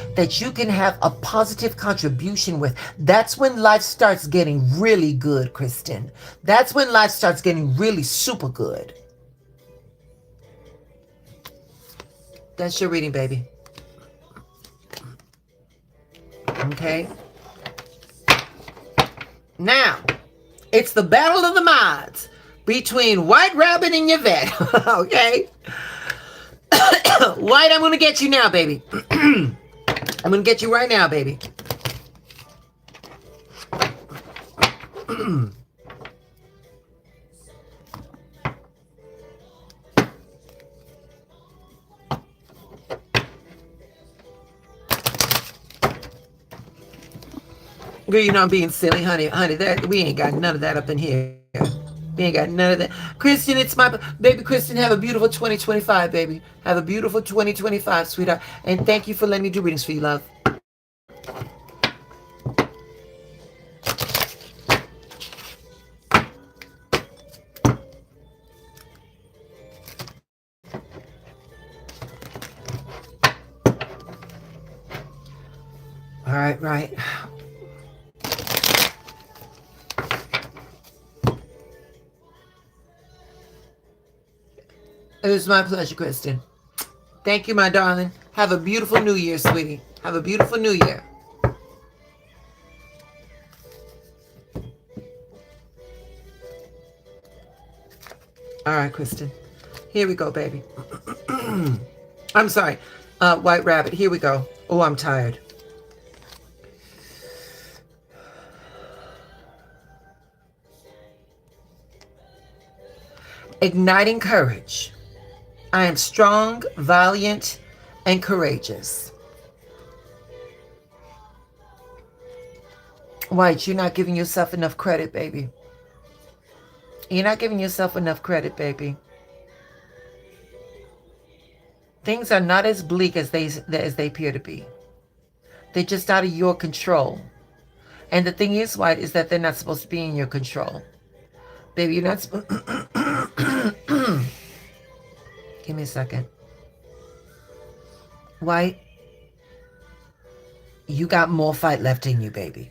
[SPEAKER 1] can have a positive contribution with. That's when life starts getting really good, Kristen. That's when life starts getting really super good. That's your reading, baby. Okay? Now, it's the battle of the minds between White Rabbit and Yvette. Okay? White, I'm going to get you now, baby. I'm going to get you right now, baby. Girl, you know I'm being silly, honey. Honey, we ain't got none of that up in here. We ain't got none of that. Kristen, it's my baby. Kristen, have a beautiful 2025, baby. Have a beautiful 2025, sweetheart. And thank you for letting me do readings for you, love. All right, right. It was my pleasure, Kristen. Thank you, my darling. Have a beautiful new year, sweetie. Have a beautiful new year. All right, Kristen. Here we go, baby. I'm sorry. White Rabbit, here we go. Oh, I'm tired. Igniting courage. I am strong, valiant, and courageous. White, you're not giving yourself enough credit, baby. You're not giving yourself enough credit, baby. Things are not as bleak as they appear to be. They're just out of your control. And the thing is, White, is that they're not supposed to be in your control. Baby, you're not supposed... Give me a second. White, you got more fight left in you, baby.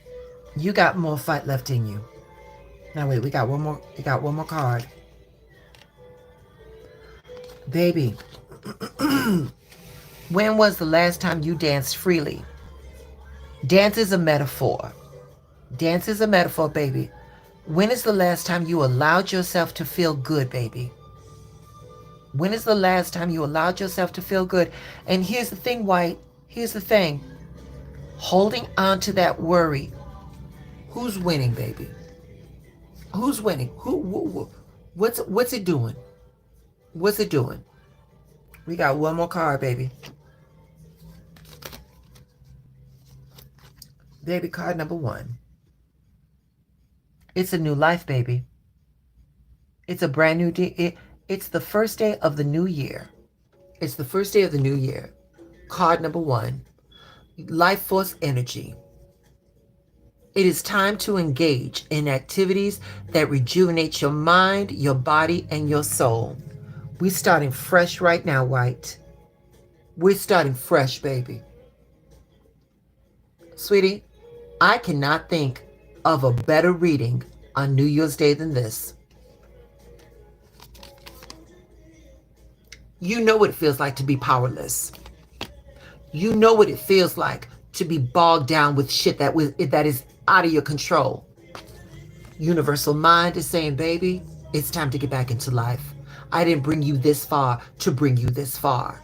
[SPEAKER 1] You got more fight left in you. Now wait, we got one more card. Baby, when was the last time you danced freely? Dance is a metaphor. Dance is a metaphor, baby. When is the last time you allowed yourself to feel good, baby? When is the last time you allowed yourself to feel good? And here's the thing, White. Here's the thing. Holding on to that worry. Who's winning, baby? Who's winning? What's it doing? What's it doing? We got one more card, baby. Baby, card number 1. It's a new life, baby. It's a brand new day. It's the first day of the new year. It's the first day of the new year. Card number 1. Life force energy. It is time to engage in activities that rejuvenate your mind, your body, and your soul. We're starting fresh right now, White. We're starting fresh, baby. Sweetie, I cannot think of a better reading on New Year's Day than this. You know what it feels like to be powerless. You know what it feels like to be bogged down with shit that is out of your control. Universal Mind is saying, baby, it's time to get back into life. I didn't bring you this far to bring you this far.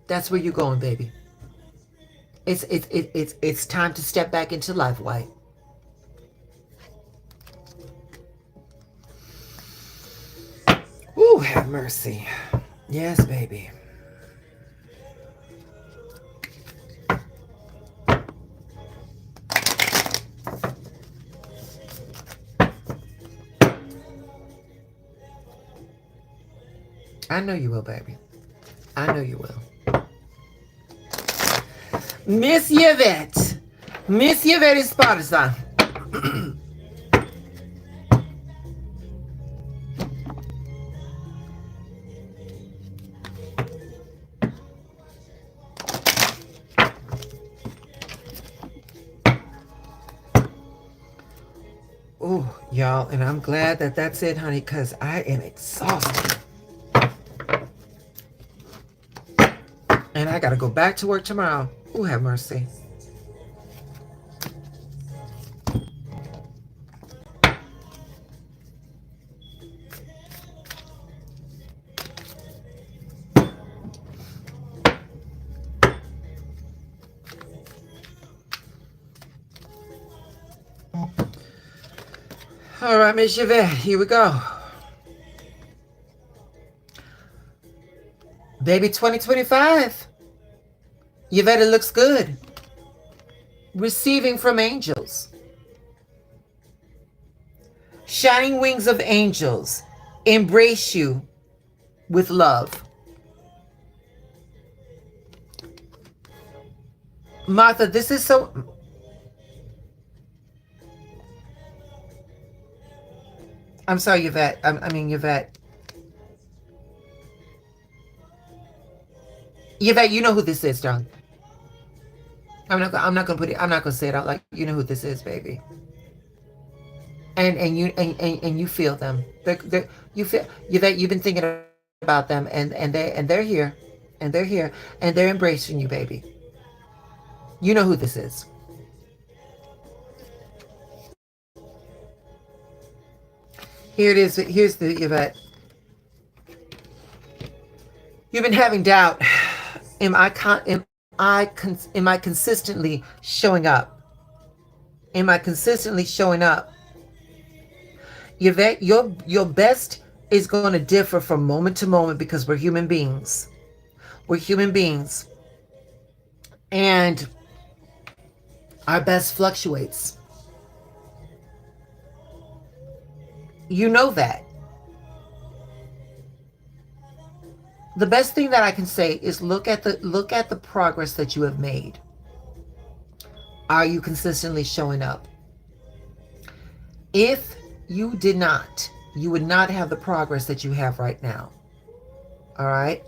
[SPEAKER 1] That's where you're going, baby. It's time to step back into life, White. Ooh, have mercy. Yes, baby. I know you will, baby. I know you will. Miss Yvette. Miss Yvette Esparza. Y'all, and I'm glad that that's it, honey, because I am exhausted. And I got to go back to work tomorrow. Ooh, have mercy. All right, Miss Yvette, here we go. Baby 2025. Yvette, it looks good. Receiving from angels. Shining wings of angels embrace you with love. Martha, this is so... I'm sorry, Yvette. Yvette. Yvette, you know who this is, John. I'm not gonna put it. I'm not gonna say it out like you know who this is, baby. And you feel them. You feel Yvette. You've been thinking about them, and they're here, and they're embracing you, baby. You know who this is. Here it is. Here's the Yvette. You've been having doubt. Am I consistently showing up? Am I consistently showing up? Yvette, your best is going to differ from moment to moment because we're human beings. We're human beings. And our best fluctuates. You know that. The best thing that I can say is look at the progress that you have made. Are you consistently showing up? If you did not, you would not have the progress that you have right now. All right?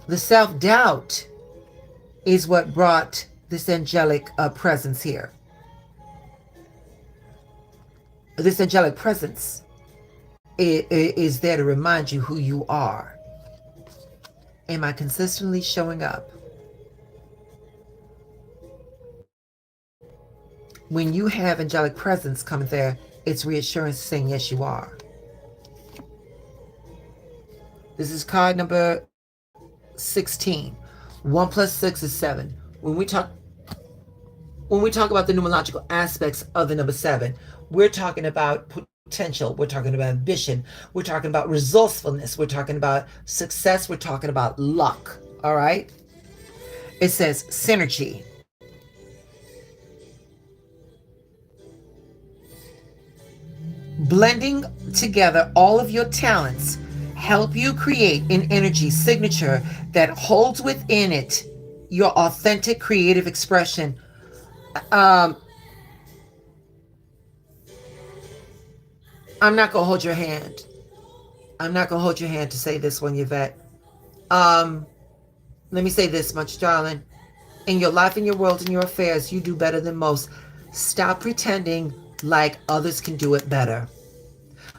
[SPEAKER 1] The self-doubt is what brought this angelic presence here. This angelic presence is there to remind you who you are. Am I consistently showing up? When you have angelic presence coming there, it's reassurance saying, yes, you are. This is card number 16. 1 plus 6 is 7. When we talk about the numerological aspects of the number 7, we're talking about potential, we're talking about ambition, we're talking about resourcefulness, we're talking about success, we're talking about luck. All right? It says synergy. Blending together all of your talents help you create an energy signature that holds within it your authentic creative expression. I'm not going to hold your hand. I'm not going to hold your hand to say this one, Yvette. Let me say this much, darling. In your life, in your world, in your affairs, you do better than most. Stop pretending like others can do it better.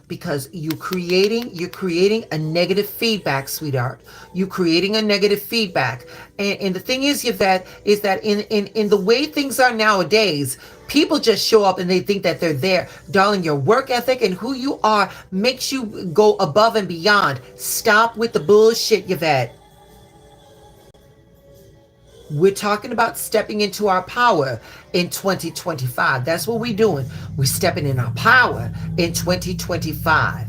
[SPEAKER 1] Because you're creating a negative feedback, sweetheart. You're creating a negative feedback. And the thing is, Yvette, is that in the way things are nowadays, people just show up and they think that they're there. Darling, your work ethic and who you are makes you go above and beyond. Stop with the bullshit, Yvette. We're talking about stepping into our power in 2025. That's what we're doing. We're stepping in our power in 2025.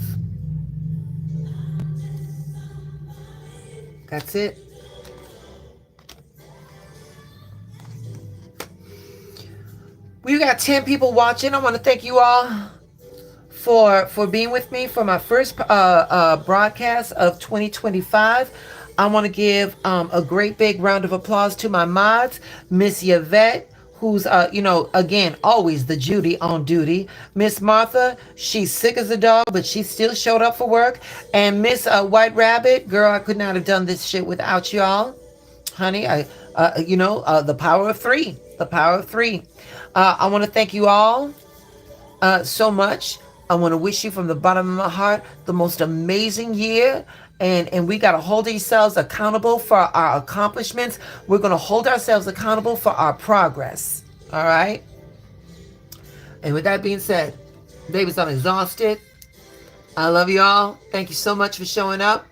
[SPEAKER 1] That's it. We got 10 people watching. I want to thank you all for being with me for my first broadcast of 2025. I want to give a great big round of applause to my mods, Miss Yvette, who's, again, always the Judy on duty. Miss Martha, she's sick as a dog, but she still showed up for work. And Miss White Rabbit, girl, I could not have done this shit without y'all. Honey, the power of three. The power of three. I want to thank you all so much I want to wish you from the bottom of my heart the most amazing year. And we got to hold ourselves accountable for our accomplishments. We're going to hold ourselves accountable for our progress. All right? And with that being said, babies, I'm exhausted. I love you all. Thank you so much for showing up.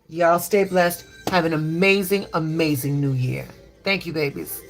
[SPEAKER 1] Y'all stay blessed. Have an amazing, amazing new year. Thank you, babies.